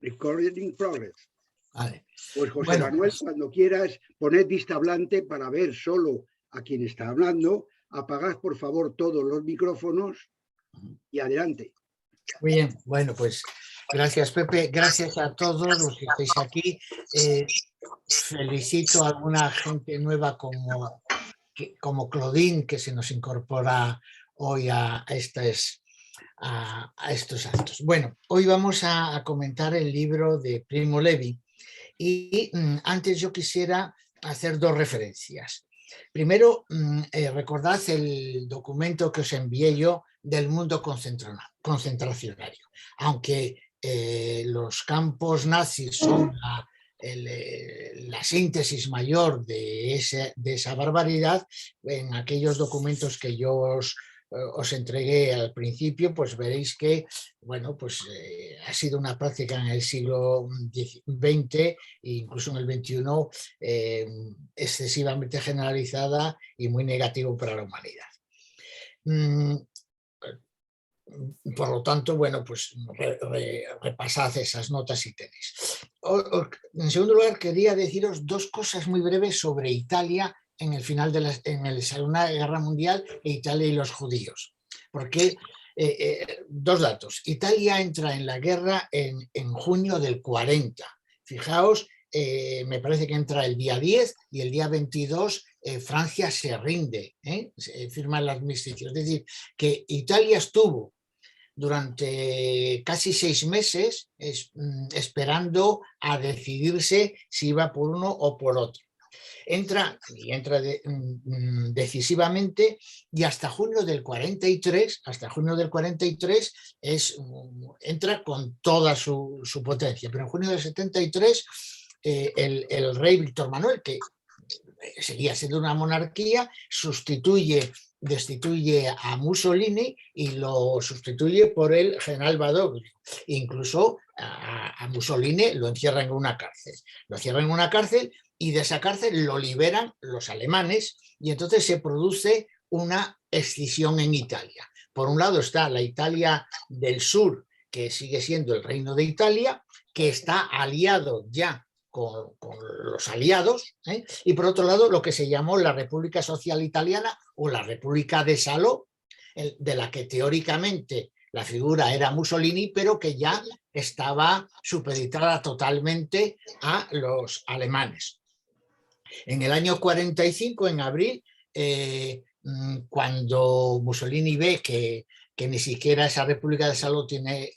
Recording progress. Vale. Pues José Bueno, Manuel, pues, cuando quieras, poned vista hablante para ver solo a quien está hablando. Apagad, por favor, todos los micrófonos y adelante. muy bien, bueno, pues gracias, Pepe, gracias a todos los que estáis aquí. Felicito a alguna gente nueva como Claudine, que se nos incorpora hoy a estos actos. Bueno, hoy vamos a comentar el libro de Primo Levi y antes yo quisiera hacer dos referencias. Primero, recordad el documento que os envié yo del mundo concentracionario. Aunque los campos nazis son la síntesis mayor de esa barbaridad, en aquellos documentos que yo os entregué al principio, pues veréis que, bueno, pues ha sido una práctica en el siglo XX e incluso en el XXI excesivamente generalizada y muy negativo para la humanidad. Por lo tanto, bueno, pues repasad esas notas si tenéis. En segundo lugar, quería deciros dos cosas muy breves sobre Italia en el final de la Segunda Guerra Mundial e Italia y los judíos. Porque, dos datos. Italia entra en la guerra en junio del 40. Fijaos, me parece que entra el día 10 y el día 22 Francia se rinde, se firma el armisticio. Es decir, que Italia estuvo durante casi 6 meses esperando a decidirse si iba por uno o por otro. Entra decisivamente y hasta junio del 43, entra con toda su potencia. Pero en junio del 73 el rey Víctor Manuel, que seguía siendo una monarquía, destituye a Mussolini y lo sustituye por el general Badoglio. Incluso a Mussolini lo encierran en una cárcel. Y de esa cárcel lo liberan los alemanes y entonces se produce una escisión en Italia. Por un lado está la Italia del sur, que sigue siendo el Reino de Italia, que está aliado ya con los aliados, y por otro lado lo que se llamó la República Social Italiana o la República de Salò, de la que teóricamente la figura era Mussolini, pero que ya estaba supeditada totalmente a los alemanes. En el año 45, en abril, cuando Mussolini ve que ni siquiera esa República de Salò tiene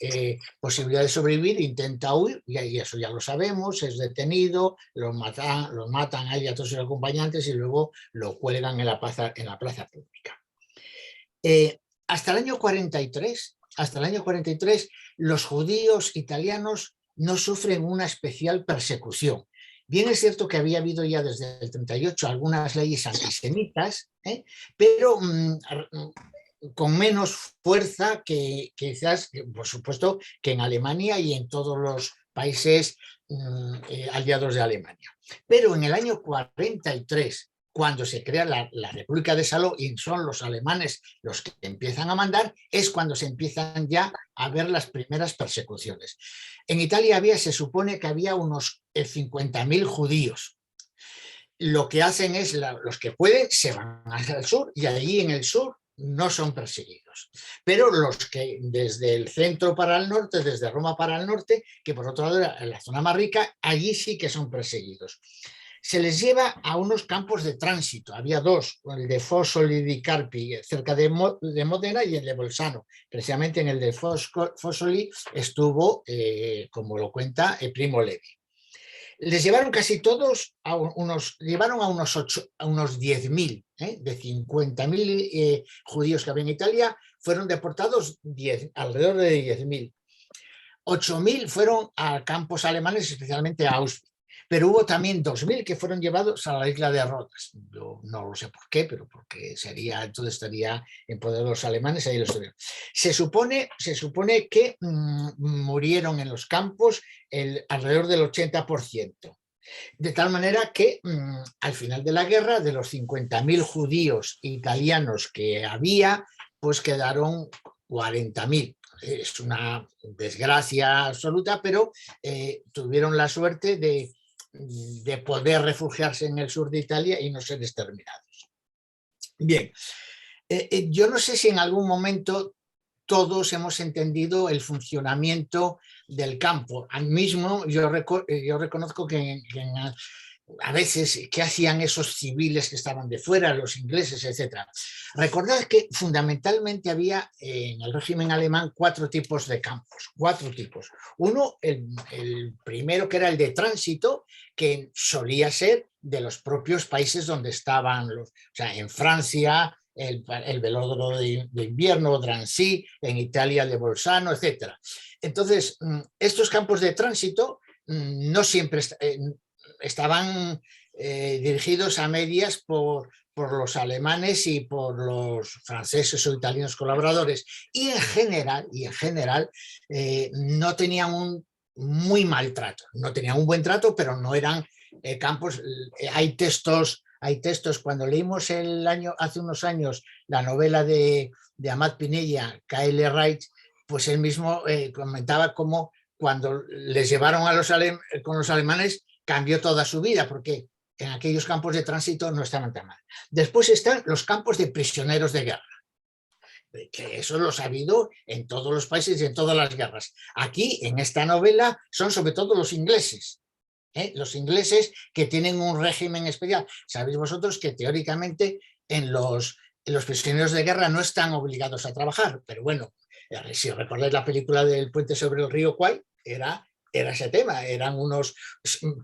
posibilidad de sobrevivir, intenta huir, y eso ya lo sabemos, es detenido, lo matan a él y a todos sus acompañantes y luego lo cuelgan en la plaza pública. Hasta el año 43, los judíos italianos no sufren una especial persecución. Bien es cierto que había habido ya desde el 38 algunas leyes antisemitas, pero con menos fuerza que quizás, por supuesto, que en Alemania y en todos los países aliados de Alemania. Pero en el año 43, cuando se crea la República de Salò y son los alemanes los que empiezan a mandar, es cuando se empiezan ya a ver las primeras persecuciones. En Italia se supone que había unos 50.000 judíos. Lo que hacen es, los que pueden se van hacia el sur y allí en el sur no son perseguidos. Pero los que desde el centro para el norte, desde Roma para el norte, que por otro lado era la zona más rica, allí sí que son perseguidos. Se les lleva a unos campos de tránsito. Había dos, el de Fossoli di Carpi, cerca de Módena, y el de Bolzano. Precisamente en el de Fossoli estuvo, como lo cuenta, Primo Levi. Les llevaron casi todos a unos 10.000, de 50.000 judíos que había en Italia, fueron deportados alrededor de 10.000. 8.000 fueron a campos alemanes, especialmente a Auschwitz. Pero hubo también 2.000 que fueron llevados a la isla de Rodas. Yo no lo sé por qué, pero porque entonces estaría en poder de los alemanes, ahí lo estuvieron. Se supone que murieron en los campos alrededor del 80%. De tal manera que al final de la guerra, de los 50.000 judíos italianos que había, pues quedaron 40.000. es una desgracia absoluta, pero tuvieron la suerte de poder refugiarse en el sur de Italia y no ser exterminados. Bien, yo no sé si en algún momento todos hemos entendido el funcionamiento del campo. Al mismo, yo reconozco que a veces, ¿qué hacían esos civiles que estaban de fuera, los ingleses, etcétera? Recordad que fundamentalmente había en el régimen alemán 4 tipos de campos, 4 tipos. Uno, el primero, que era el de tránsito, que solía ser de los propios países donde estaban, o sea, en Francia, el velódromo de invierno, Drancy, en Italia, el de Bolzano, etcétera. Entonces, estos campos de tránsito no siempre estaban dirigidos a medias por los alemanes y por los franceses o italianos colaboradores, y en general no tenían un muy mal trato, no tenían un buen trato, pero no eran campos. Hay textos, cuando leímos hace unos años la novela de Amat Piniella, K.L. Reich, pues él mismo comentaba cómo cuando les llevaron con los alemanes cambió toda su vida, porque en aquellos campos de tránsito no estaban tan mal. Después están los campos de prisioneros de guerra, que eso lo ha habido en todos los países y en todas las guerras. Aquí, en esta novela, son sobre todo los ingleses. Los ingleses, que tienen un régimen especial. Sabéis vosotros que teóricamente en los prisioneros de guerra no están obligados a trabajar, pero bueno, si recordáis la película del puente sobre el río Kwai, era ese tema, eran unos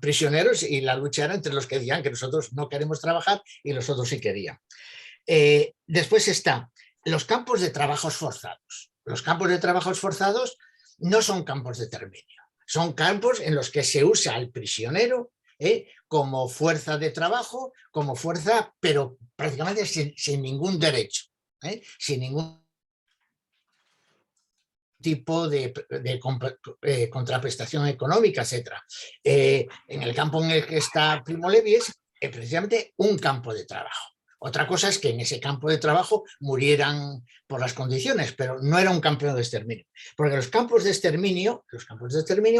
prisioneros y la lucha era entre los que decían que nosotros no queremos trabajar y los otros sí querían. Después están los campos de trabajos forzados. Los campos de trabajos forzados no son campos de exterminio, son campos en los que se usa al prisionero como fuerza de trabajo, como fuerza, pero prácticamente sin ningún derecho, sin ningún tipo de contraprestación económica, etc. En el campo en el que está Primo Levi es precisamente un campo de trabajo. Otra cosa es que en ese campo de trabajo murieran por las condiciones, pero no era un campo de exterminio. Porque los campos de exterminio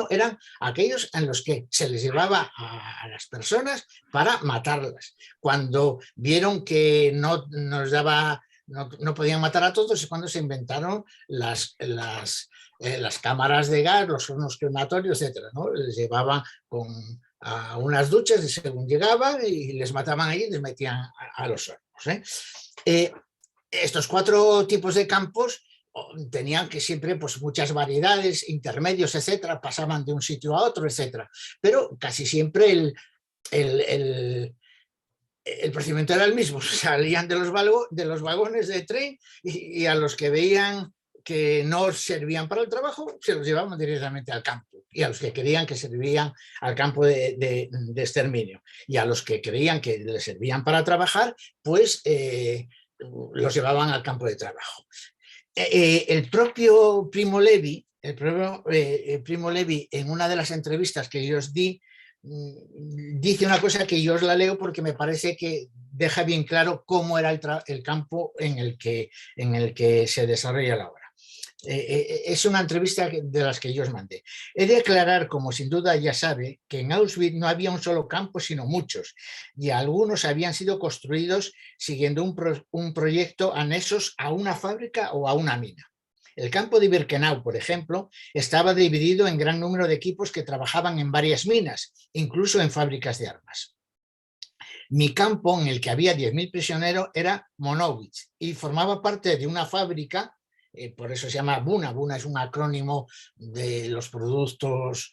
eran aquellos en los que se les llevaba a las personas para matarlas. Cuando vieron que no podían matar a todos, es cuando se inventaron las cámaras de gas, los hornos crematorios, etcétera, ¿no? Les llevaban a unas duchas y según llegaban y les mataban allí y les metían a los hornos. Estos 4 tipos de campos tenían que siempre pues, muchas variedades, intermedios, etcétera, pasaban de un sitio a otro, etcétera. Pero casi siempre el procedimiento era el mismo, salían de los vagones de tren y a los que veían que no servían para el trabajo se los llevaban directamente al campo, y a los que creían que servían al campo de exterminio y a los que creían que les servían para trabajar, pues los llevaban al campo de trabajo. El propio Primo Levi, en una de las entrevistas que yo os di, dice una cosa que yo os la leo porque me parece que deja bien claro cómo era el campo en el que se desarrolla la obra. Es una entrevista de las que yo os mandé. He de aclarar, como sin duda ya sabe, que en Auschwitz no había un solo campo, sino muchos, y algunos habían sido construidos siguiendo un proyecto anexos a una fábrica o a una mina. El campo de Birkenau, por ejemplo, estaba dividido en gran número de equipos que trabajaban en varias minas, incluso en fábricas de armas. Mi campo, en el que había 10.000 prisioneros, era Monowitz y formaba parte de una fábrica, por eso se llama Buna. Buna es un acrónimo de los productos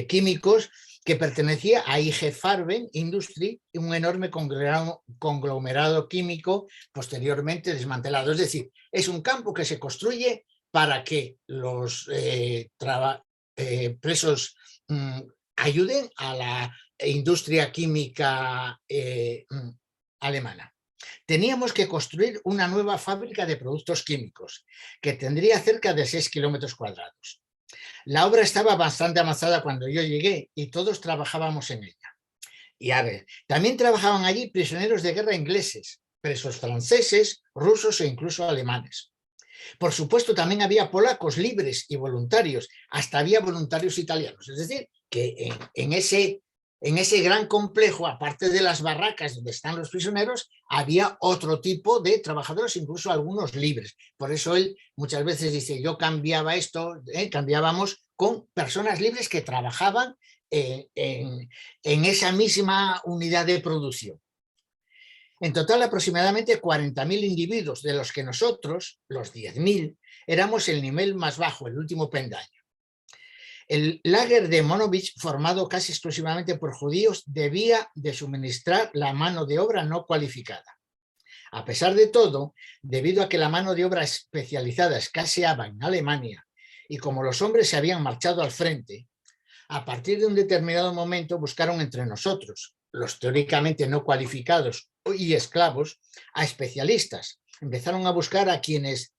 químicos, que pertenecía a IG Farben Industry, un enorme conglomerado químico posteriormente desmantelado. Es decir, es un campo que se construye para que los presos ayuden a la industria química alemana. Teníamos que construir una nueva fábrica de productos químicos que tendría cerca de 6 kilómetros cuadrados. La obra estaba bastante avanzada cuando yo llegué y todos trabajábamos en ella. Y a ver, también trabajaban allí prisioneros de guerra ingleses, presos franceses, rusos e incluso alemanes. Por supuesto, también había polacos libres y voluntarios, hasta había voluntarios italianos. Es decir, que en ese gran complejo, aparte de las barracas donde están los prisioneros, había otro tipo de trabajadores, incluso algunos libres. Por eso él muchas veces dice, yo cambiaba esto, cambiábamos con personas libres que trabajaban en esa misma unidad de producción. En total, aproximadamente 40.000 individuos, de los que nosotros, los 10.000, éramos el nivel más bajo, el último peldaño. El lager de Monowitz, formado casi exclusivamente por judíos, debía de suministrar la mano de obra no cualificada. A pesar de todo, debido a que la mano de obra especializada escaseaba en Alemania y como los hombres se habían marchado al frente, a partir de un determinado momento buscaron entre nosotros, los teóricamente no cualificados y esclavos, a especialistas. Empezaron a buscar a quienes,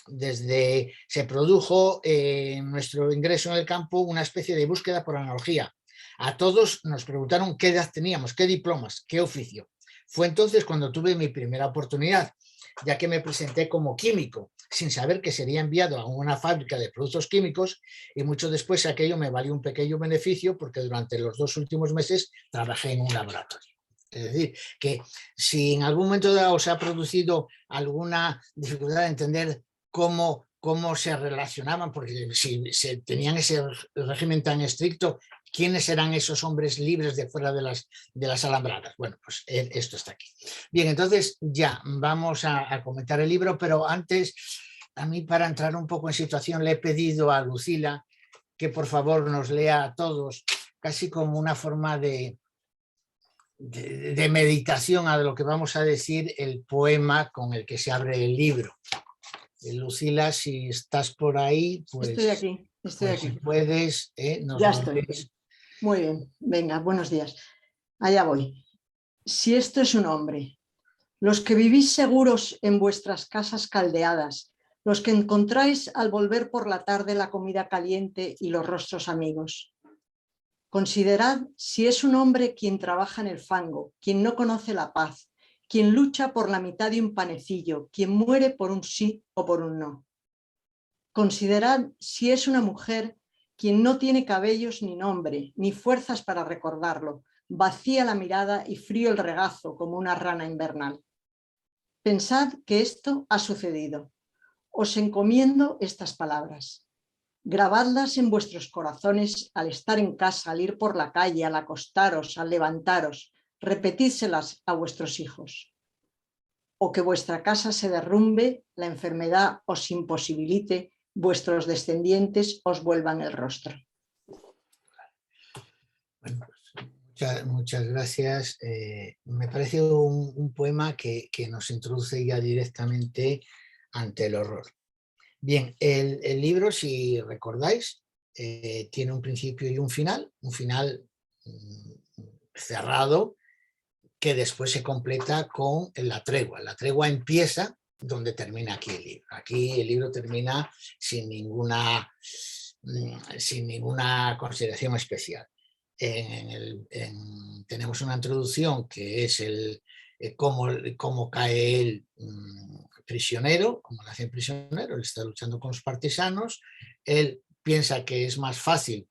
desde se produjo nuestro ingreso en el campo, una especie de búsqueda por analogía. A todos nos preguntaron qué edad teníamos, qué diplomas, qué oficio. Fue entonces cuando tuve mi primera oportunidad, ya que me presenté como químico, sin saber que sería enviado a una fábrica de productos químicos, y mucho después aquello me valió un pequeño beneficio porque durante los 2 últimos meses trabajé en un laboratorio. Es decir, que si en algún momento dado os ha producido alguna dificultad de entender cómo se relacionaban, porque si se tenían ese régimen tan estricto, ¿quiénes eran esos hombres libres de fuera de las alambradas? Bueno, pues esto está aquí. Bien, entonces ya vamos a comentar el libro, pero antes, a mí, para entrar un poco en situación, le he pedido a Lucila que por favor nos lea a todos, casi como una forma de meditación a lo que vamos a decir, el poema con el que se abre el libro. Lucila, si estás por ahí, pues estoy aquí. Si puedes, nos ya estoy. Muy bien, venga, buenos días. Allá voy. Si esto es un hombre, los que vivís seguros en vuestras casas caldeadas, los que encontráis al volver por la tarde la comida caliente y los rostros amigos. Considerad si es un hombre quien trabaja en el fango, quien no conoce la paz, quien lucha por la mitad de un panecillo, quien muere por un sí o por un no. Considerad si es una mujer quien no tiene cabellos ni nombre, ni fuerzas para recordarlo, vacía la mirada y frío el regazo como una rana invernal. Pensad que esto ha sucedido. Os encomiendo estas palabras. Grabadlas en vuestros corazones al estar en casa, al ir por la calle, al acostaros, al levantaros. Repetídselas a vuestros hijos. O que vuestra casa se derrumbe, la enfermedad os imposibilite, vuestros descendientes os vuelvan el rostro. Bueno, pues muchas gracias. Me parece un poema que nos introduce ya directamente ante el horror. Bien, el libro, si recordáis, tiene un principio y un final cerrado, que después se completa con la tregua. La tregua empieza donde termina aquí el libro. Aquí el libro termina sin ninguna consideración especial. Tenemos una introducción que es cómo cae él prisionero, cómo le hacen prisionero. Él está luchando con los partisanos, él piensa que es más fácil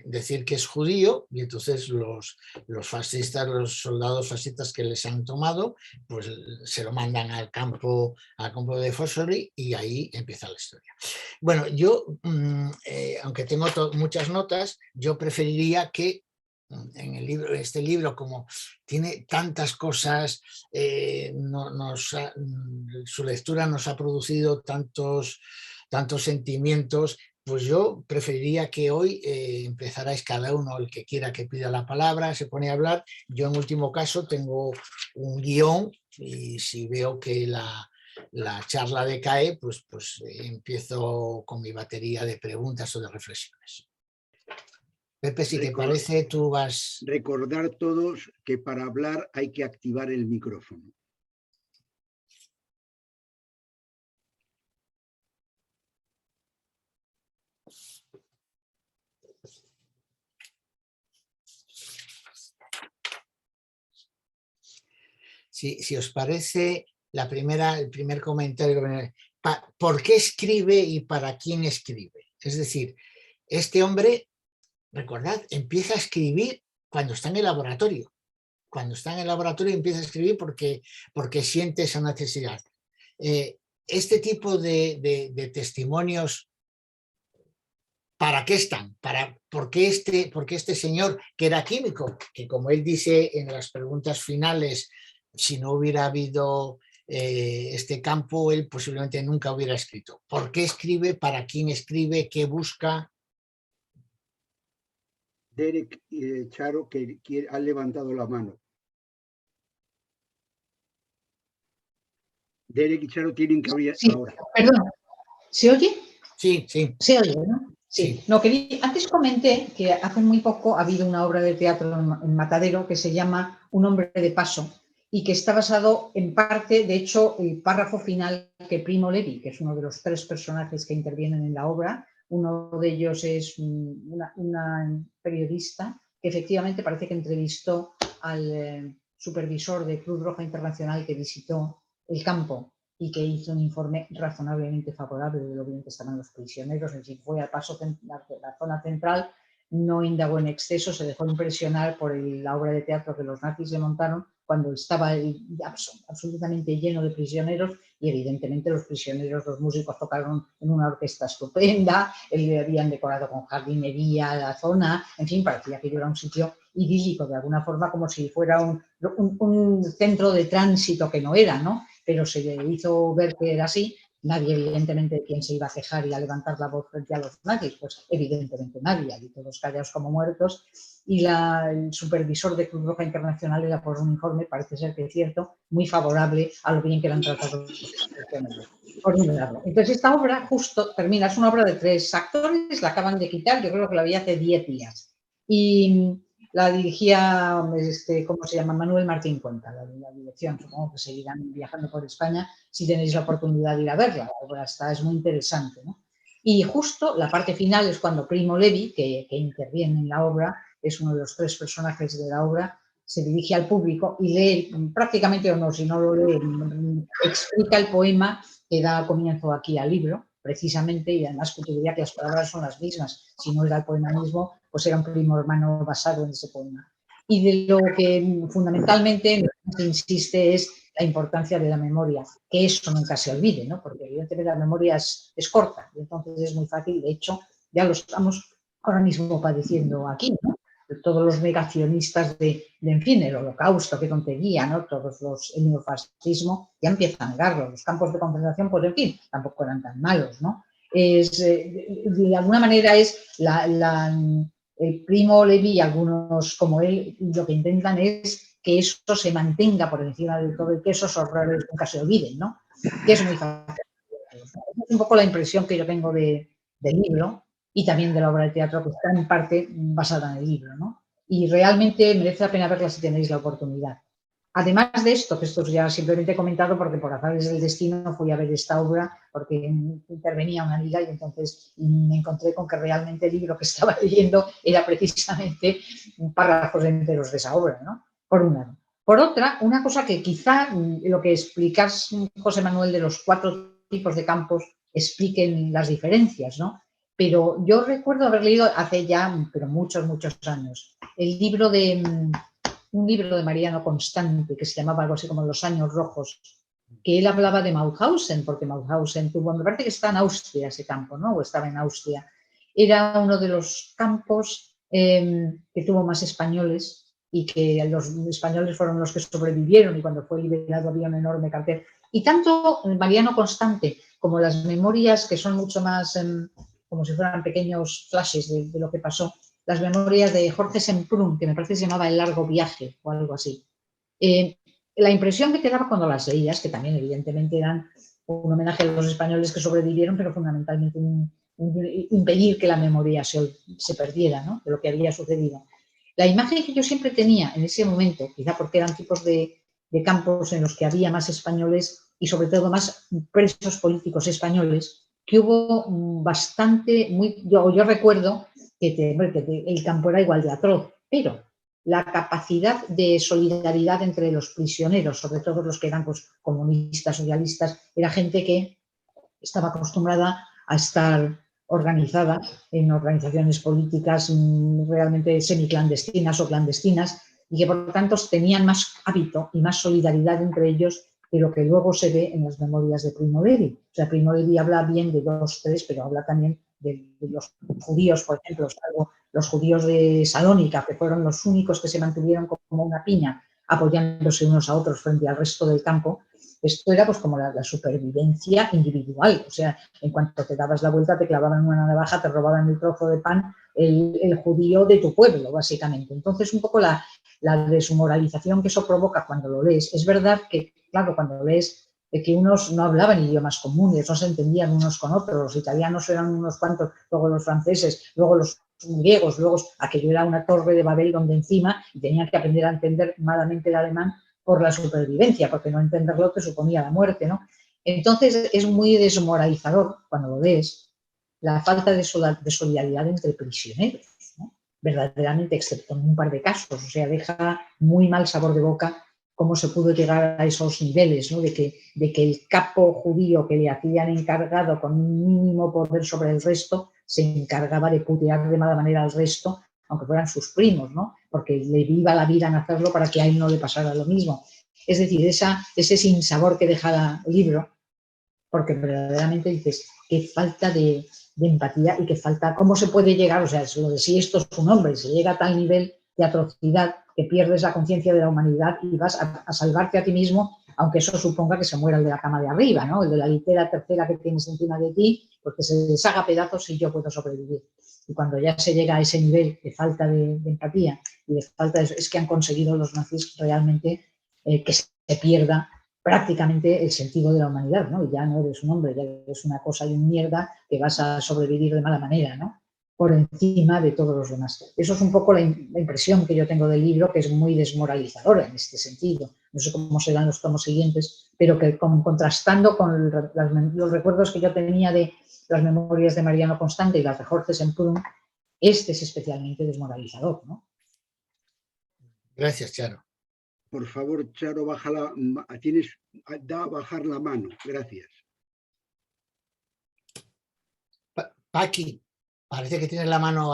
decir que es judío, y entonces los fascistas, los soldados fascistas que les han tomado, pues se lo mandan al campo de Fossory, y ahí empieza la historia. Bueno, yo, aunque tengo muchas notas, yo preferiría que en el libro, este libro, como tiene tantas cosas, su lectura nos ha producido tantos sentimientos, pues yo preferiría que hoy empezarais cada uno, el que quiera que pida la palabra, se pone a hablar. Yo en último caso tengo un guión, y si veo que la charla decae, pues empiezo con mi batería de preguntas o de reflexiones. Pepe, si te parece, tú vas... Recordar todos que para hablar hay que activar el micrófono. Si os parece, el primer comentario por qué escribe y para quién escribe. Es decir, este hombre, recordad, empieza a escribir cuando está en el laboratorio. Cuando está en el laboratorio empieza a escribir porque siente esa necesidad. Este tipo de testimonios, ¿para qué están? ¿Por qué este señor, que era químico, que como él dice en las preguntas finales, si no hubiera habido este campo, él posiblemente nunca hubiera escrito? ¿Por qué escribe? ¿Para quién escribe? ¿Qué busca? Derek Charo, que ha levantado la mano. Derek y Charo tienen que abrir Sí, ahora. perdón, ¿se oye? Sí, sí. Se oye, ¿no? Sí. Sí. No, antes comenté que hace muy poco ha habido una obra de teatro en Matadero que se llama Un hombre de paso y que está basado en parte, de hecho, el párrafo final que Primo Levi, que es uno de los 3 personajes que intervienen en la obra, uno de ellos es una periodista que efectivamente parece que entrevistó al supervisor de Cruz Roja Internacional que visitó el campo y que hizo un informe razonablemente favorable de lo bien que estaban los prisioneros. Es decir, fue al paso de la zona central, no indagó en exceso, se dejó impresionar por la obra de teatro que los nazis le montaron cuando estaba absolutamente lleno de prisioneros y evidentemente los prisioneros, los músicos tocaron en una orquesta estupenda, le habían decorado con jardinería la zona, en fin, parecía que era un sitio idílico de alguna forma, como si fuera un centro de tránsito que no era, ¿no? Pero se le hizo ver que era así. Nadie, evidentemente, ¿quién se iba a quejar y a levantar la voz frente a los nazis? Pues evidentemente nadie, allí todos callados como muertos. Y el supervisor de Cruz Roja Internacional era por un informe, parece ser que es cierto, muy favorable a lo bien que le han tratado los prisioneros. Por un lado. Entonces esta obra justo termina, es una obra de 3 actores, la acaban de quitar, yo creo que la vi hace 10 días. Y la dirigía, ¿cómo se llama? Manuel Martín Cuenca, la dirección. Supongo que seguirán viajando por España si tenéis la oportunidad de ir a verla. La obra es muy interesante, ¿no? Y justo la parte final es cuando Primo Levi, que interviene en la obra, es uno de los 3 personajes de la obra, se dirige al público y lee, prácticamente o no, si no lo lee, explica el poema que da comienzo aquí al libro, precisamente, y además que te diría que las palabras son las mismas, si no era el poema mismo, pues era un primo hermano basado en ese poema. Y de lo que fundamentalmente se insiste es la importancia de la memoria, que eso nunca se olvide, ¿no? Porque evidentemente la memoria es corta y entonces es muy fácil, de hecho, ya lo estamos ahora mismo padeciendo aquí, ¿no? Todos los negacionistas en fin, el holocausto, qué tontería, ¿no? El neofascismo ya empiezan a negarlo. Los campos de concentración, pues en fin, tampoco eran tan malos, ¿no? De alguna manera es el Primo Levi y algunos como él lo que intentan es que eso se mantenga por encima de todo y que esos horrores nunca se olviden, ¿no? Que es muy fácil. Es un poco la impresión que yo tengo del libro y también de la obra de teatro que está en parte basada en el libro, ¿no? Y realmente merece la pena verla si tenéis la oportunidad. Además de esto, que esto ya simplemente he comentado porque por azares del destino fui a ver esta obra porque intervenía una amiga y entonces me encontré con que realmente el libro que estaba leyendo era precisamente párrafos enteros de esa obra, ¿no? Por un lado. Por otra, una cosa que quizá lo que explicas, José Manuel, de los 4 tipos de campos expliquen las diferencias, ¿no? Pero yo recuerdo haber leído hace ya, pero muchos años, un libro de Mariano Constante que se llamaba algo así como Los años rojos, que él hablaba de Mauthausen, porque Mauthausen tuvo, me parece que está en Austria ese campo, ¿no? O estaba en Austria. Era uno de los campos que tuvo más españoles y que los españoles fueron los que sobrevivieron y cuando fue liberado había un enorme cartel. Y tanto Mariano Constante como las memorias, que son mucho más como si fueran pequeños flashes de lo que pasó, las memorias de Jorge Semprún, que me parece que se llamaba El largo viaje o algo así. La impresión que te daba cuando las leías, que también evidentemente eran un homenaje a los españoles que sobrevivieron, pero fundamentalmente impedir que la memoria se perdiera, ¿no? De lo que había sucedido. La imagen que yo siempre tenía en ese momento, quizá porque eran tipos de campos en los que había más españoles y sobre todo más presos políticos españoles, que hubo bastante, yo recuerdo que el campo era igual de atroz, pero la capacidad de solidaridad entre los prisioneros, sobre todo los que eran pues, comunistas, socialistas, era gente que estaba acostumbrada a estar organizada en organizaciones políticas realmente semiclandestinas o clandestinas, y que por tanto tenían más hábito y más solidaridad entre ellos de lo que luego se ve en las memorias de Primo Levi. O sea, Primo Levi habla bien de 2, 3, pero habla también de los judíos, por ejemplo, los judíos de Salónica, que fueron los únicos que se mantuvieron como una piña, apoyándose unos a otros frente al resto del campo. Esto era pues como la supervivencia individual. O sea, en cuanto te dabas la vuelta, te clavaban una navaja, te robaban el trozo de pan, el judío de tu pueblo, básicamente. Entonces, un poco la desmoralización que eso provoca cuando lo lees. Es verdad que, claro, cuando lees que unos no hablaban idiomas comunes, no se entendían unos con otros, los italianos eran unos cuantos, luego los franceses, luego los griegos, luego aquello era una torre de Babel donde encima tenían que aprender a entender malamente el alemán por la supervivencia, porque no entenderlo te suponía la muerte, ¿no? Entonces es muy desmoralizador cuando lo lees la falta de solidaridad entre prisioneros, ¿no? Verdaderamente, excepto en un par de casos, o sea, deja muy mal sabor de boca cómo se pudo llegar a esos niveles, ¿no? de que el capo judío que le hacían encargado con un mínimo poder sobre el resto se encargaba de putear de mala manera al resto, aunque fueran sus primos, ¿no? Porque le iba la vida en hacerlo para que a él no le pasara lo mismo. Es decir, ese sinsabor que deja el libro, porque verdaderamente dices, qué falta de empatía y qué falta, cómo se puede llegar, o sea, es lo de si esto es un hombre, se llega a tal nivel de atrocidad que pierdes la conciencia de la humanidad y vas a salvarte a ti mismo, aunque eso suponga que se muera el de la cama de arriba, ¿no? El de la litera tercera que tienes encima de ti, porque se deshaga pedazos y yo puedo sobrevivir. Y cuando ya se llega a ese nivel de falta de empatía y de falta es que han conseguido los nazis realmente que se pierda prácticamente el sentido de la humanidad, ¿no? Y ya no eres un hombre, ya eres una cosa y una mierda que vas a sobrevivir de mala manera, ¿no? Por encima de todos los demás. Eso es un poco la impresión que yo tengo del libro, que es muy desmoralizadora en este sentido. No sé cómo serán los tomos siguientes, pero que contrastando con los recuerdos que yo tenía de las memorias de Mariano Constante y las de Jorge Semprún, este es especialmente desmoralizador, ¿no? Gracias, Charo. Por favor, Charo, da a bajar la mano. Gracias. Paqui, parece que tienes la mano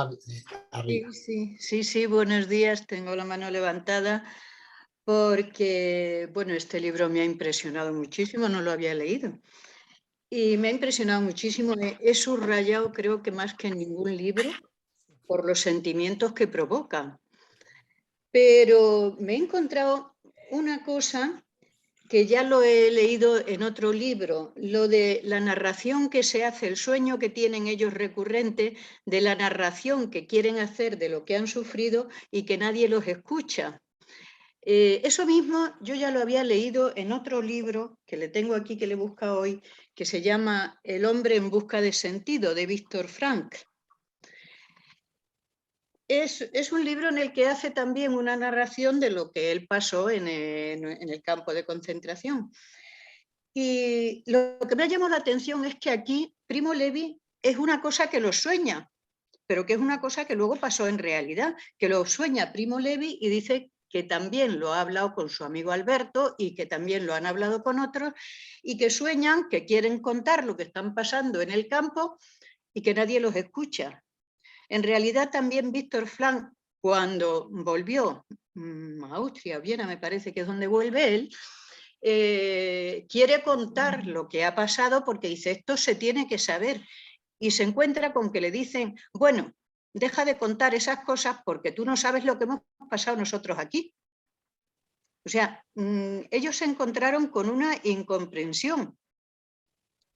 arriba. Sí, buenos días. Tengo la mano levantada porque, bueno, este libro me ha impresionado muchísimo, no lo había leído. Y me ha impresionado muchísimo. He subrayado, creo que más que en ningún libro, por los sentimientos que provoca. Pero me he encontrado una cosa que ya lo he leído en otro libro, lo de la narración que se hace, el sueño que tienen ellos recurrente, de la narración que quieren hacer de lo que han sufrido y que nadie los escucha. Eso mismo yo ya lo había leído en otro libro que le tengo aquí, que le he buscado hoy, que se llama El hombre en busca de sentido, de Víctor Frank. Es un libro en el que hace también una narración de lo que él pasó en el campo de concentración. Y lo que me ha llamado la atención es que aquí Primo Levi es una cosa que lo sueña, pero que es una cosa que luego pasó en realidad, que lo sueña Primo Levi y dice que también lo ha hablado con su amigo Alberto y que también lo han hablado con otros y que sueñan, que quieren contar lo que están pasando en el campo y que nadie los escucha. En realidad también Víctor Frank, cuando volvió a Austria, Viena me parece que es donde vuelve él, quiere contar lo que ha pasado porque dice, esto se tiene que saber. Y se encuentra con que le dicen, bueno, deja de contar esas cosas porque tú no sabes lo que hemos pasado nosotros aquí. O sea, ellos se encontraron con una incomprensión.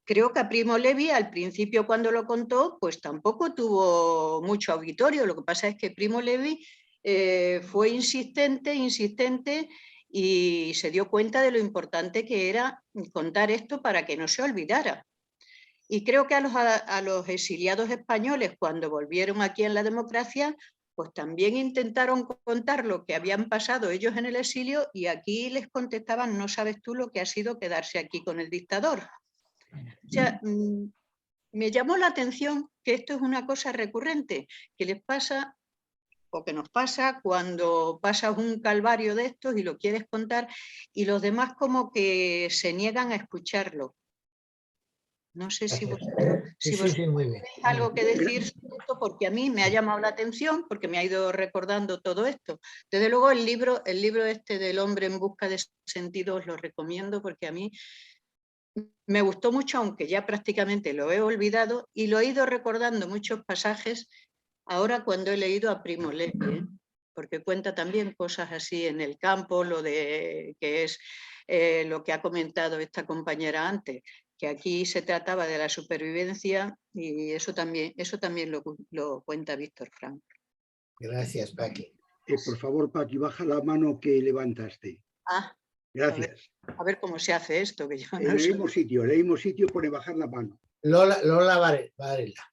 Creo que a Primo Levi al principio cuando lo contó, pues tampoco tuvo mucho auditorio. Lo que pasa es que Primo Levi fue insistente y se dio cuenta de lo importante que era contar esto para que no se olvidara. Y creo que a los exiliados españoles, cuando volvieron aquí en la democracia, pues también intentaron contar lo que habían pasado ellos en el exilio y aquí les contestaban, no sabes tú lo que ha sido quedarse aquí con el dictador. O sea, me llamó la atención que esto es una cosa recurrente, que les pasa o que nos pasa cuando pasas un calvario de estos y lo quieres contar y los demás como que se niegan a escucharlo. No sé si Gracias. vosotros, Sí, si sí, vosotros sí, muy bien. tenéis algo que decir sobre esto, porque a mí me ha llamado la atención, porque me ha ido recordando todo esto. Desde luego el libro este del hombre en busca de sentido os lo recomiendo, porque a mí me gustó mucho, aunque ya prácticamente lo he olvidado, y lo he ido recordando muchos pasajes ahora cuando he leído a Primo Levi, ¿eh? Porque cuenta también cosas así en el campo, lo de que es lo que ha comentado esta compañera antes, que aquí se trataba de la supervivencia, y eso también lo cuenta Víctor Frank. Gracias, Paqui. Por favor, Paqui, baja la mano que levantaste. Ah, Gracias. a ver cómo se hace esto, que yo En no el sé. mismo sitio pone bajar la mano. Lola Varela.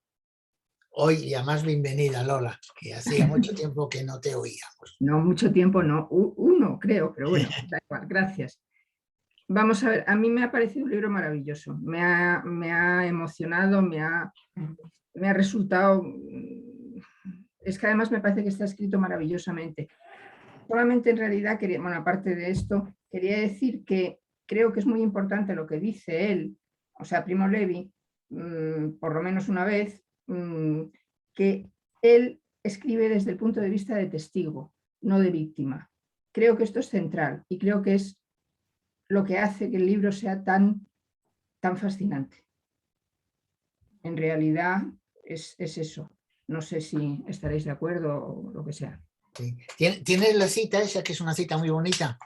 Hoy, y además bienvenida, Lola, que hacía mucho tiempo que no te oíamos. No, mucho tiempo no, uno creo, pero bueno, da igual, gracias. Vamos a ver, a mí me ha parecido un libro maravilloso, me ha emocionado, me ha resultado, es que además me parece que está escrito maravillosamente. Solamente en realidad, bueno, aparte de esto, quería decir que creo que es muy importante lo que dice él, o sea, Primo Levi, por lo menos una vez, que él escribe desde el punto de vista de testigo, no de víctima. Creo que esto es central y creo que es lo que hace que el libro sea tan fascinante. En realidad es eso. No sé si estaréis de acuerdo o lo que sea. Sí. ¿Tienes la cita esa, que es una cita muy bonita,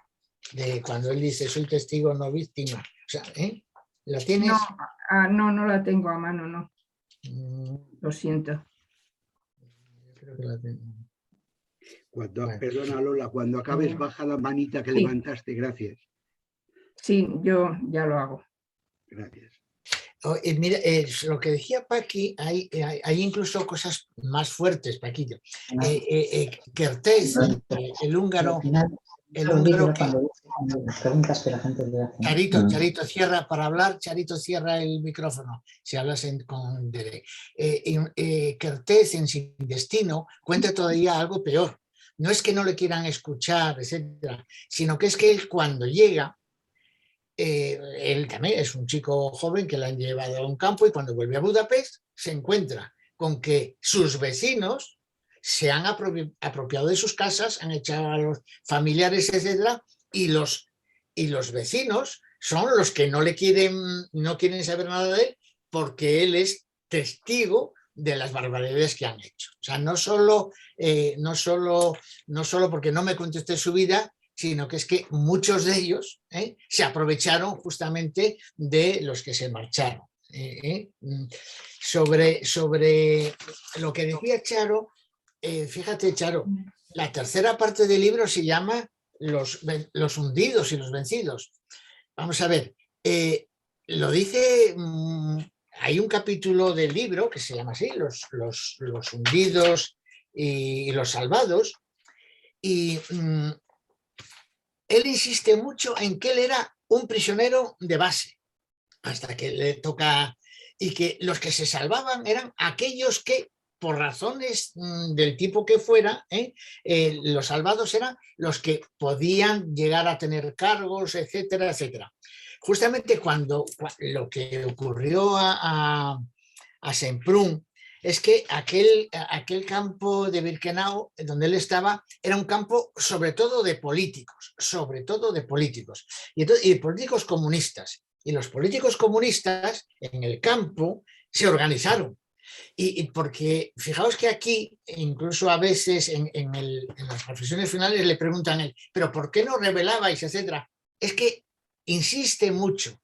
de cuando él dice soy testigo, no víctima? O sea, ¿eh? ¿La tienes? No la tengo a mano, no. Lo siento. Yo creo que la tengo. Bueno. Perdona, Lola, cuando acabes baja la manita que levantaste. Gracias. Sí, yo ya lo hago. Gracias. Mira, lo que decía Paqui, hay incluso cosas más fuertes, Paquillo. Kertész, el húngaro que... preguntas que la gente le hace. Charito, cierra para hablar, Charito, cierra el micrófono, si hablas con Dede. Kertész, en Sin Destino, cuenta todavía algo peor. No es que no le quieran escuchar, etcétera, sino que es que él, cuando llega, él también es un chico joven que le han llevado a un campo, y cuando vuelve a Budapest se encuentra con que sus vecinos se han apropiado de sus casas, han echado a los familiares, etcétera, y los vecinos son los que no quieren saber nada de él, porque él es testigo de las barbaridades que han hecho. O sea, no solo porque no me contesté su vida, sino que es que muchos de ellos se aprovecharon justamente de los que se marcharon. Sobre lo que decía Charo, fíjate, Charo, la tercera parte del libro se llama los hundidos y los vencidos. Vamos a ver, lo dice, hay un capítulo del libro que se llama así, los hundidos y los salvados, y él insiste mucho en que él era un prisionero de base, hasta que le toca, y que los que se salvaban eran aquellos que, por razones del tipo que fuera, los salvados eran los que podían llegar a tener cargos, etcétera, etcétera. Justamente cuando lo que ocurrió a Semprún es que aquel campo de Birkenau, donde él estaba, era un campo sobre todo de políticos, y políticos comunistas. Y los políticos comunistas en el campo se organizaron. Y porque fijaos que aquí, incluso a veces en las reflexiones finales le preguntan a él, ¿pero por qué no rebelabais, etcétera? Es que insiste mucho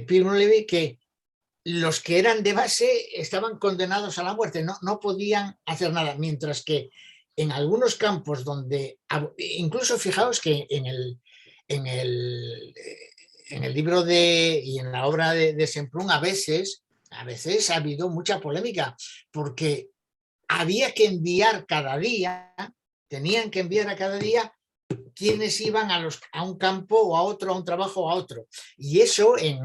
Primo Levi, que los que eran de base estaban condenados a la muerte, no podían hacer nada, mientras que en algunos campos donde, incluso fijaos que en el libro y en la obra de Semprún a veces ha habido mucha polémica, porque había que enviar cada día, tenían que enviar a cada día quienes iban a un campo o a otro, a un trabajo o a otro. Y eso en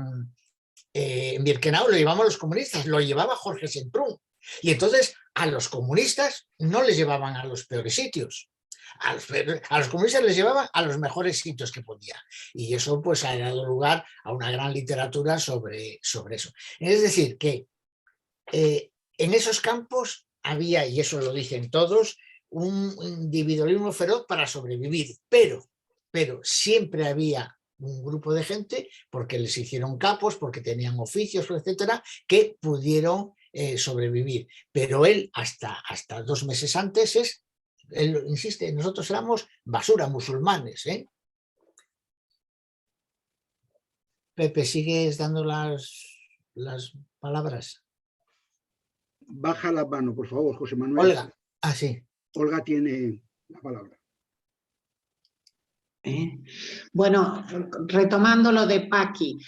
Birkenau lo llevaban los comunistas, lo llevaba Jorge Semprún. Y entonces a los comunistas no les llevaban a los peores sitios. A los comunistas les llevaban a los mejores sitios que podía. Y eso pues ha dado lugar a una gran literatura sobre eso. Es decir, que en esos campos había, y eso lo dicen todos, un individualismo feroz para sobrevivir, pero siempre había un grupo de gente, porque les hicieron capos, porque tenían oficios, etcétera, que pudieron sobrevivir. Pero él, hasta 2 meses antes, él insiste, nosotros éramos basura, musulmanes. Pepe, ¿sigues dando las palabras? Baja la mano, por favor, José Manuel. Olga. Ah, sí. Olga tiene la palabra. Bueno, retomando lo de Paqui,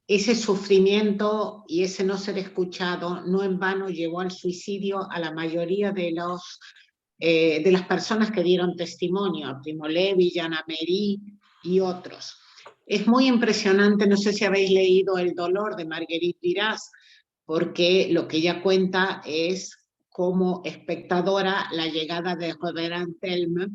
ese sufrimiento y ese no ser escuchado no en vano llevó al suicidio a la mayoría de las personas que dieron testimonio, a Primo Levi, Jana Merí y otros. Es muy impresionante, no sé si habéis leído El dolor de Marguerite Duras, porque lo que ella cuenta es como espectadora la llegada de Robert Antelme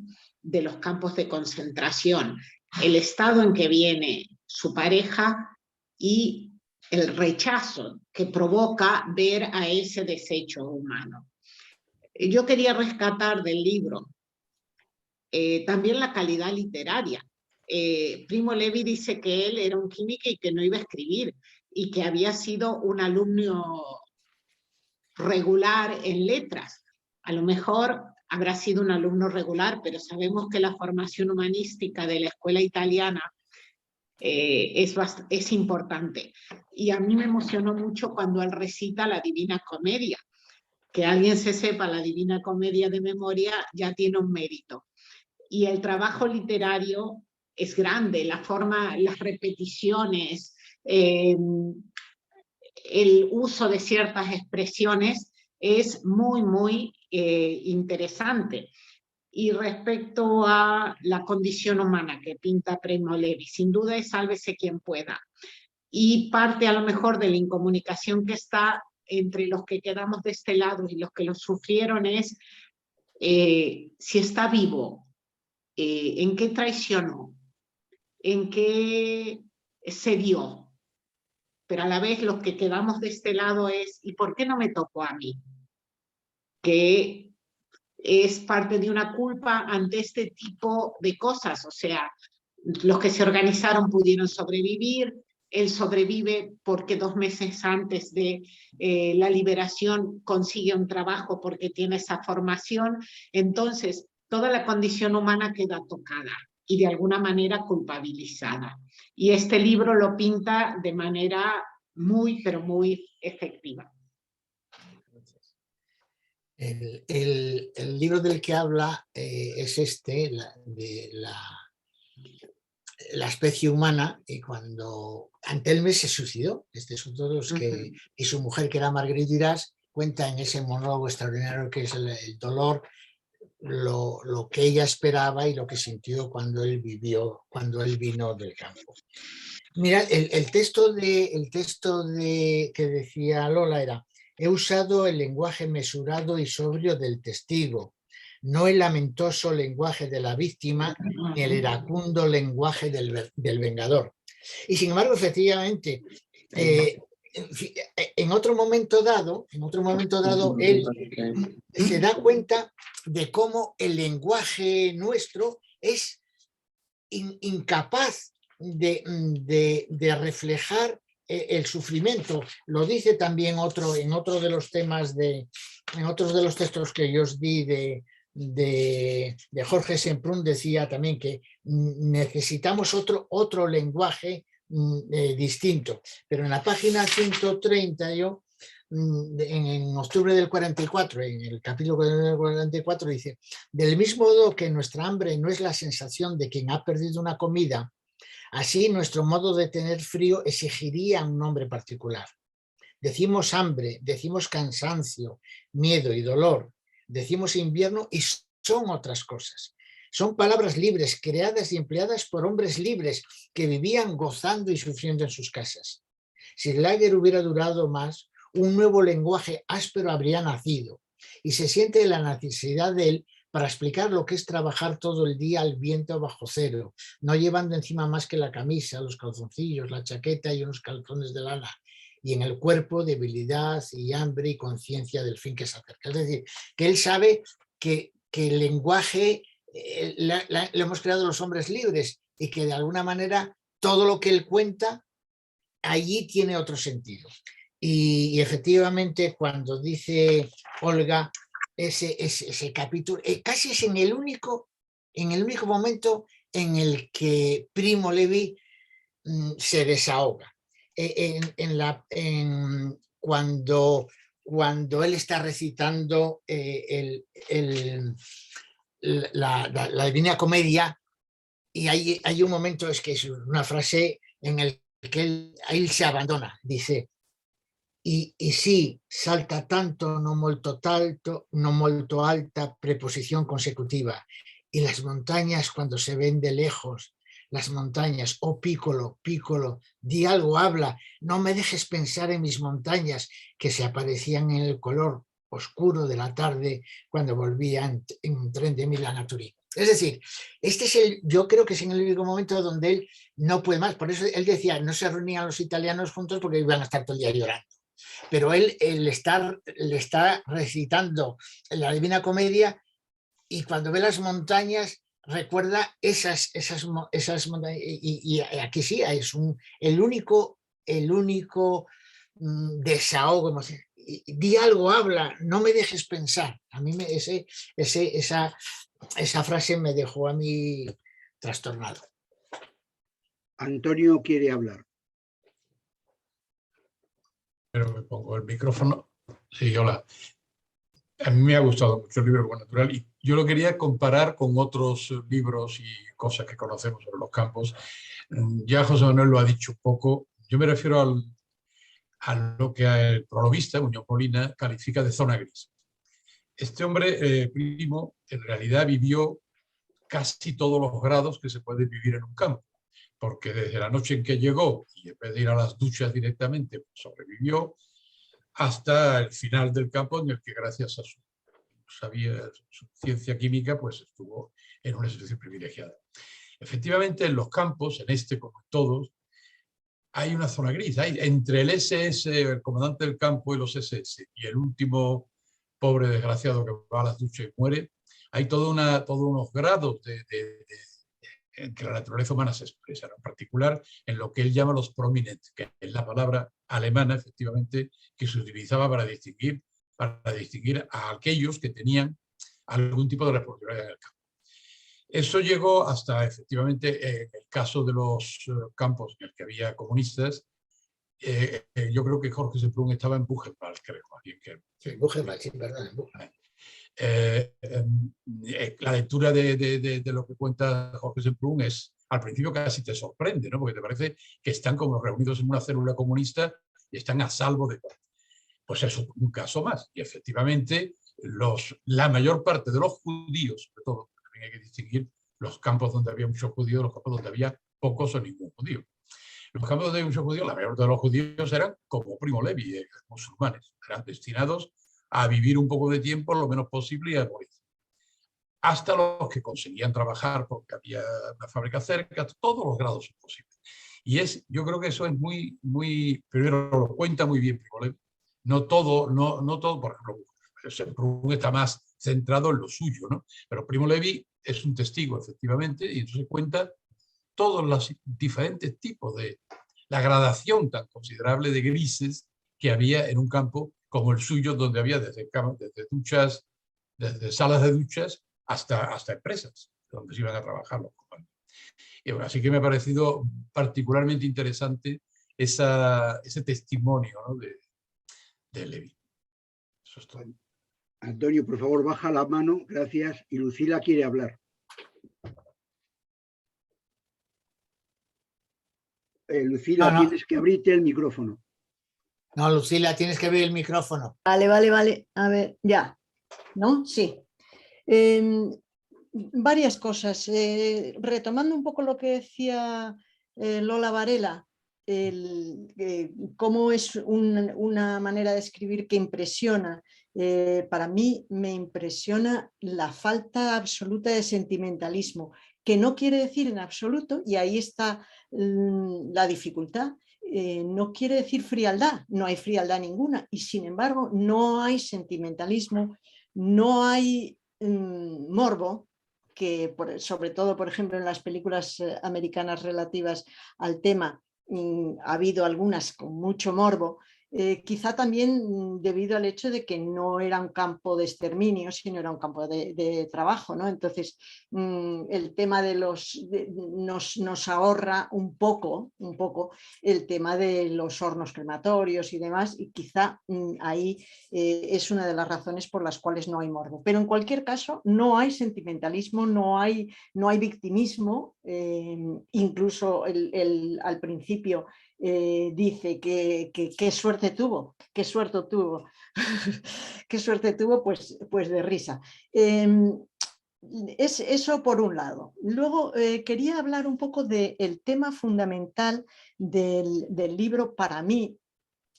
de los campos de concentración, el estado en que viene su pareja y el rechazo que provoca ver a ese desecho humano. Yo quería rescatar del libro también la calidad literaria. Primo Levi dice que él era un químico y que no iba a escribir, y que había sido un alumno regular en letras. A lo mejor habrá sido un alumno regular, pero sabemos que la formación humanística de la escuela italiana es importante. Y a mí me emocionó mucho cuando él recita la Divina Comedia. Que alguien se sepa la Divina Comedia de memoria ya tiene un mérito. Y el trabajo literario es grande, la forma, las repeticiones, el uso de ciertas expresiones es muy, muy interesante. Y respecto a la condición humana que pinta Primo Levi, sin duda es sálvese quien pueda. Y parte a lo mejor de la incomunicación que está entre los que quedamos de este lado y los que lo sufrieron es si está vivo, en qué traicionó, en qué se dio. Pero a la vez los que quedamos de este lado es ¿y por qué no me tocó a mí? Que es parte de una culpa ante este tipo de cosas. O sea, los que se organizaron pudieron sobrevivir, él sobrevive porque 2 meses antes de la liberación consigue un trabajo porque tiene esa formación. Entonces, toda la condición humana queda tocada y de alguna manera culpabilizada. Y este libro lo pinta de manera muy, pero muy efectiva. El libro del que habla es de la especie humana, y cuando Antelme se suicidó, este es uno de los que, y su mujer, que era Marguerite Duras, cuenta en ese monólogo extraordinario que es el dolor, lo que ella esperaba y lo que sintió cuando él vino del campo. Mira, el texto que decía Lola era: he usado el lenguaje mesurado y sobrio del testigo, no el lamentoso lenguaje de la víctima ni el iracundo lenguaje del vengador. Y sin embargo, efectivamente, en otro momento dado, él se da cuenta de cómo el lenguaje nuestro es incapaz de reflejar el sufrimiento. Lo dice también en otro de los temas en otros de los textos que yo os di de Jorge Semprún, decía también que necesitamos otro lenguaje distinto. Pero en la página 130 en octubre del 44, en el capítulo del 44, dice: del mismo modo que nuestra hambre no es la sensación de quien ha perdido una comida, así nuestro modo de tener frío exigiría un nombre particular. Decimos hambre, decimos cansancio, miedo y dolor, decimos invierno y son otras cosas. Son palabras libres, creadas y empleadas por hombres libres que vivían gozando y sufriendo en sus casas. Si el lager hubiera durado más, un nuevo lenguaje áspero habría nacido, y se siente la necesidad de él para explicar lo que es trabajar todo el día al viento bajo cero, no llevando encima más que la camisa, los calzoncillos, la chaqueta y unos calzones de lana, y en el cuerpo debilidad y hambre y conciencia del fin que se acerca. Es decir, que él sabe que el lenguaje lo hemos creado los hombres libres y que de alguna manera todo lo que él cuenta allí tiene otro sentido. Y efectivamente cuando dice Olga ese capítulo, casi es en el único momento en el que Primo Levi se desahoga. Cuando él está recitando la Divina Comedia, y hay un momento, es que es una frase en el que él se abandona, dice: y sí, salta tanto, no molto alta preposición consecutiva, y las montañas cuando se ven de lejos, las montañas, oh Piccolo, di algo, habla, no me dejes pensar en mis montañas que se aparecían en el color oscuro de la tarde cuando volvía en tren de Milán a Turín. Es decir, yo creo que es en el único momento donde él no puede más. Por eso él decía, no se reunían los italianos juntos porque iban a estar todo el día llorando. Pero él le está recitando la Divina Comedia y cuando ve las montañas recuerda esas montañas. Y aquí sí, es el único desahogo emocional. Di algo, habla, no me dejes pensar. A mí esa frase me dejó a mí trastornado. Antonio quiere hablar. Pero me pongo el micrófono. Sí, hola. A mí me ha gustado mucho el libro Natural y yo lo quería comparar con otros libros y cosas que conocemos sobre los campos. Ya José Manuel lo ha dicho un poco. Yo me refiero a lo que el prologuista, Muñoz Molina, califica de zona gris. Este hombre, Primo, en realidad vivió casi todos los grados que se puede vivir en un campo, porque desde la noche en que llegó, y en vez de ir a las duchas directamente, pues sobrevivió, hasta el final del campo, en el que gracias a su ciencia química, pues estuvo en una situación privilegiada. Efectivamente, en los campos, en este como en todos, hay una zona gris. Hay entre el SS, el comandante del campo, y los SS, y el último pobre desgraciado que va a las duchas y muere, hay todos unos grados en que la naturaleza humana se expresa, en particular en lo que él llama los prominent, que es la palabra alemana, efectivamente, que se utilizaba para distinguir a aquellos que tenían algún tipo de responsabilidad en el campo. Eso llegó hasta, efectivamente, en el caso de los campos en el que había comunistas. Yo creo que Jorge Semprún estaba en Buchenwald, creo. Sí, Buchenwald, sí, perdón. La lectura de lo que cuenta Jorge Semprún es, al principio casi te sorprende, ¿no? Porque te parece que están como reunidos en una célula comunista y están a salvo de... Pues eso, un caso más. Y efectivamente, la mayor parte de los judíos, sobre todo, también hay que distinguir los campos donde había muchos judíos de los campos donde había pocos o ningún judío. Los campos donde había muchos judíos, la mayor parte de los judíos eran como Primo Levi, musulmanes, eran destinados a vivir un poco de tiempo, lo menos posible, y a morir. Hasta los que conseguían trabajar porque había una fábrica cerca, todos los grados son posibles. Y yo creo que eso es primero lo cuenta muy bien Primo Levi. No todo, por ejemplo, Semprún está más centrado en lo suyo, ¿no? Pero Primo Levi es un testigo, efectivamente, y entonces cuenta todos los diferentes tipos de la gradación tan considerable de grises que había en un campo como el suyo, donde había desde duchas, desde salas de duchas hasta empresas donde se iban a trabajar los comandos. Así que me ha parecido particularmente interesante ese testimonio, ¿no? de Levi. Eso es todo. Antonio, por favor, baja la mano, gracias. Y Lucila quiere hablar. Lucila, No. tienes que abrirte el micrófono. No, Lucila, tienes que abrir el micrófono. Vale. A ver, ya. ¿No? Sí. Varias cosas. Retomando un poco lo que decía Lola Varela, cómo es una manera de escribir que impresiona para mí me impresiona la falta absoluta de sentimentalismo, que no quiere decir en absoluto, y ahí está la dificultad, no quiere decir frialdad, no hay frialdad ninguna, y sin embargo no hay sentimentalismo, no hay morbo, que sobre todo, por ejemplo, en las películas americanas relativas al tema, ha habido algunas con mucho morbo, quizá también debido al hecho de que no era un campo de exterminio, sino era un campo de trabajo, ¿no? Entonces, el tema de nos ahorra un poco el tema de los hornos crematorios y demás, y quizá ahí es una de las razones por las cuales no hay morbo. Pero en cualquier caso, no hay sentimentalismo, no hay victimismo, incluso al principio dice que qué suerte tuvo, qué suerte tuvo, qué suerte tuvo, pues de risa. Es eso por un lado. Luego quería hablar un poco del tema fundamental del libro para mí.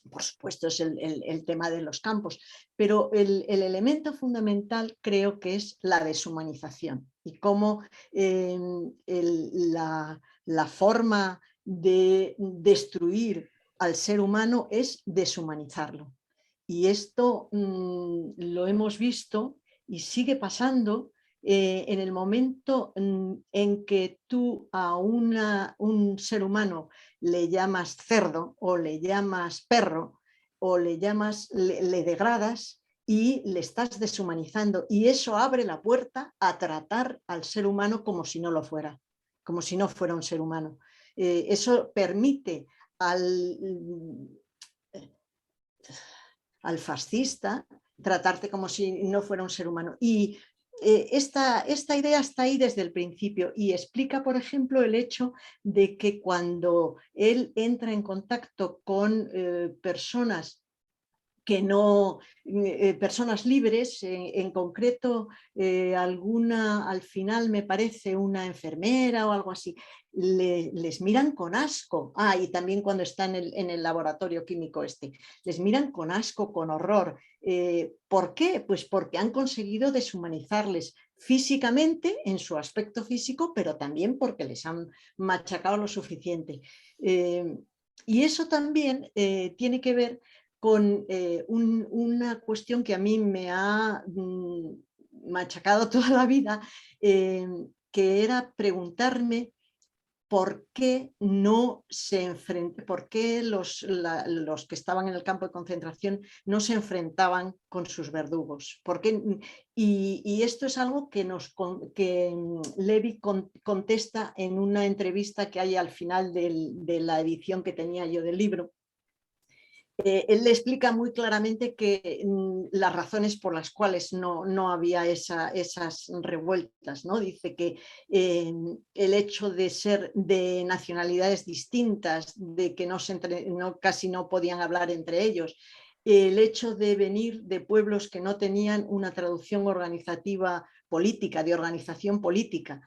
Por supuesto es el tema de los campos, pero el elemento fundamental creo que es la deshumanización y cómo la forma de destruir al ser humano es deshumanizarlo. Y esto lo hemos visto y sigue pasando en el momento en que tú a un ser humano le llamas cerdo o le llamas perro o le degradas y le estás deshumanizando, y eso abre la puerta a tratar al ser humano como si no lo fuera, como si no fuera un ser humano. Eso permite al fascista tratarte como si no fuera un ser humano. Y esta idea está ahí desde el principio y explica, por ejemplo, el hecho de que cuando él entra en contacto con personas que no, personas libres, en concreto alguna, al final me parece una enfermera o algo así, les miran con asco. Y también cuando están en el laboratorio químico les miran con asco, con horror. ¿Por qué? Pues porque han conseguido deshumanizarles físicamente, en su aspecto físico, pero también porque les han machacado lo suficiente. Y eso también tiene que ver con una cuestión que a mí me ha machacado toda la vida, que era preguntarme por qué no se enfrentaban, por qué los que estaban en el campo de concentración no se enfrentaban con sus verdugos. Y esto es algo que Levi contesta en una entrevista que hay al final de la edición que tenía yo del libro. Él le explica muy claramente que las razones por las cuales no había esas revueltas, ¿no? Dice que el hecho de ser de nacionalidades distintas, de que casi no podían hablar entre ellos, el hecho de venir de pueblos que no tenían una traducción organizativa política, de organización política,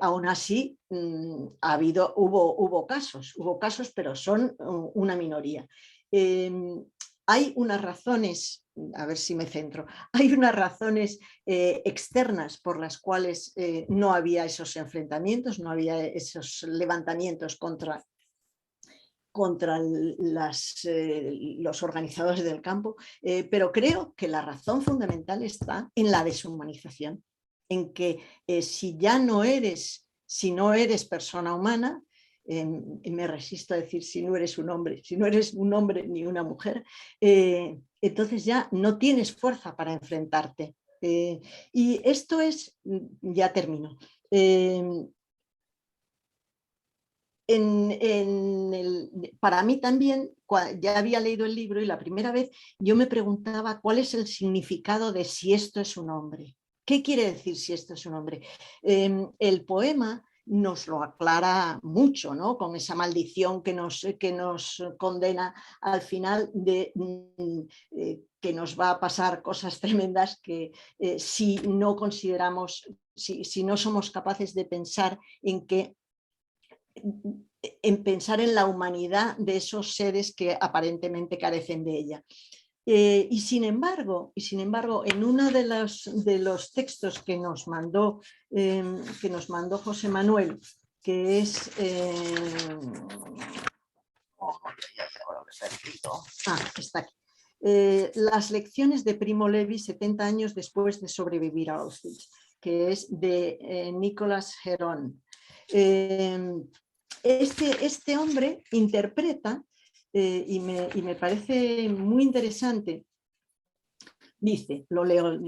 aún así hubo casos, pero son una minoría. Hay unas razones, a ver si me centro, hay unas razones externas por las cuales no había esos enfrentamientos, no había esos levantamientos contra los organizadores del campo, pero creo que la razón fundamental está en la deshumanización, en que si no eres persona humana, me resisto a decir si no eres un hombre ni una mujer, entonces ya no tienes fuerza para enfrentarte. Y esto es, ya termino, para mí también, ya había leído el libro y la primera vez yo me preguntaba cuál es el significado de si esto es un hombre. ¿Qué quiere decir si esto es un hombre? El poema nos lo aclara mucho, ¿no? Con esa maldición que nos condena al final que nos va a pasar cosas tremendas que si no consideramos, si no somos capaces de pensar en pensar en la humanidad de esos seres que aparentemente carecen de ella. Y sin embargo, en uno de los textos que nos mandó José Manuel, que es... está aquí. Las lecciones de Primo Levi 70 años después de sobrevivir a Auschwitz, que es de Nicolas Herón. Este hombre interpreta, y me parece muy interesante, dice, lo leo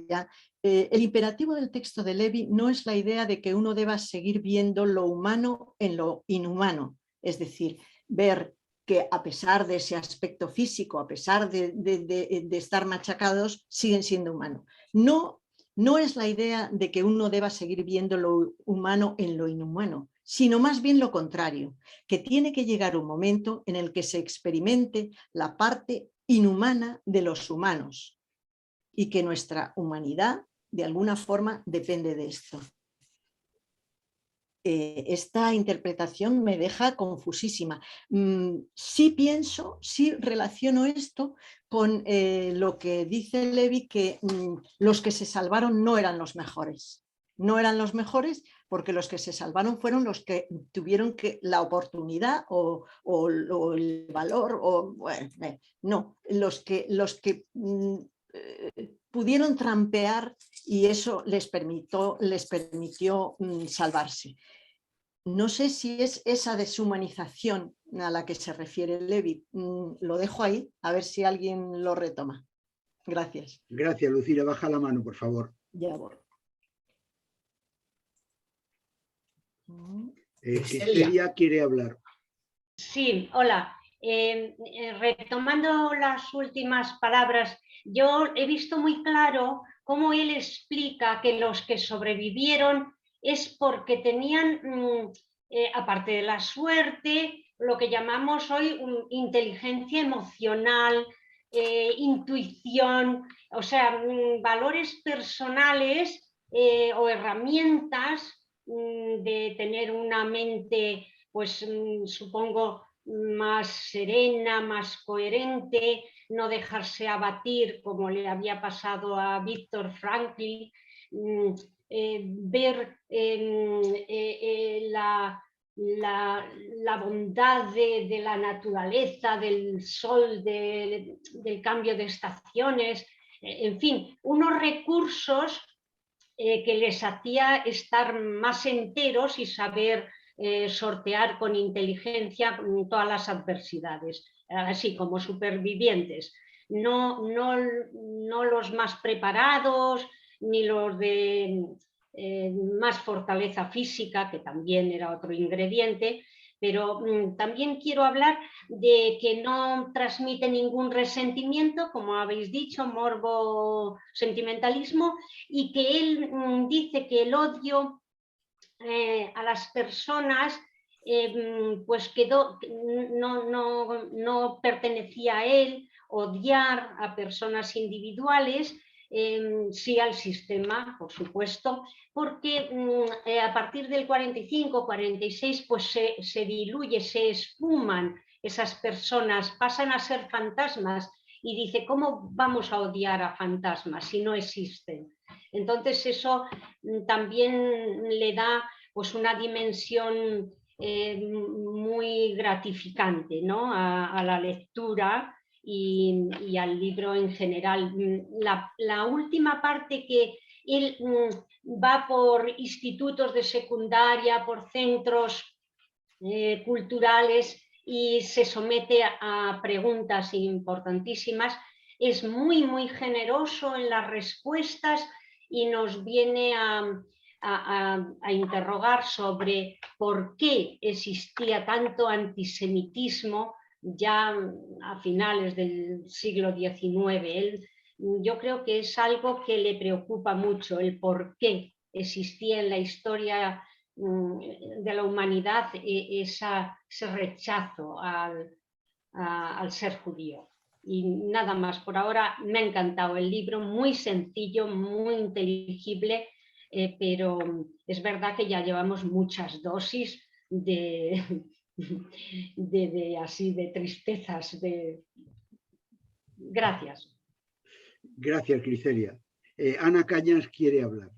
ya, el imperativo del texto de Levi no es la idea de que uno deba seguir viendo lo humano en lo inhumano, es decir, ver que a pesar de ese aspecto físico, a pesar de estar machacados, siguen siendo humanos. No es la idea de que uno deba seguir viendo lo humano en lo inhumano, sino más bien lo contrario, que tiene que llegar un momento en el que se experimente la parte inhumana de los humanos y que nuestra humanidad, de alguna forma, depende de esto. Esta interpretación me deja confusísima. Sí relaciono esto con lo que dice Levi, que los que se salvaron no eran los mejores. No eran los mejores porque los que se salvaron fueron los que tuvieron la oportunidad o el valor, no, los que pudieron trampear y eso les permitió salvarse. No sé si es esa deshumanización a la que se refiere Levi. Lo dejo ahí, a ver si alguien lo retoma. Gracias. Gracias, Lucía. Baja la mano, por favor. Ya voy. Estelia quiere hablar. Sí, hola. Retomando las últimas palabras, yo he visto muy claro cómo él explica que los que sobrevivieron es porque tenían, aparte de la suerte, lo que llamamos hoy inteligencia emocional, intuición, o sea, valores personales o herramientas de tener una mente, pues supongo, más serena, más coherente, no dejarse abatir como le había pasado a Víctor Frankl, ver la bondad de la naturaleza, del sol, del cambio de estaciones, en fin, unos recursos que les hacía estar más enteros y saber sortear con inteligencia todas las adversidades, así como supervivientes. No los más preparados, ni los de más fortaleza física, que también era otro ingrediente, pero también quiero hablar de que no transmite ningún resentimiento, como habéis dicho, morbo, sentimentalismo, y que él dice que el odio a las personas pues quedó, no pertenecía a él, odiar a personas individuales, sí al sistema, por supuesto, porque a partir del 45, 46, pues se diluye, se esfuman esas personas, pasan a ser fantasmas, y dice, ¿cómo vamos a odiar a fantasmas si no existen? Entonces eso también le da pues una dimensión muy gratificante, ¿no? a la lectura y al libro en general. La última parte, que él va por institutos de secundaria, por centros culturales y se somete a preguntas importantísimas, es muy, muy generoso en las respuestas y nos viene a interrogar sobre por qué existía tanto antisemitismo ya a finales del siglo XIX. Yo creo que es algo que le preocupa mucho, el por qué existía en la historia de la humanidad ese rechazo al ser judío. Y nada más, por ahora me ha encantado el libro, muy sencillo, muy inteligible, pero es verdad que ya llevamos muchas dosis así de tristezas, Gracias. Gracias, Griselia. Ana Cañas quiere hablar.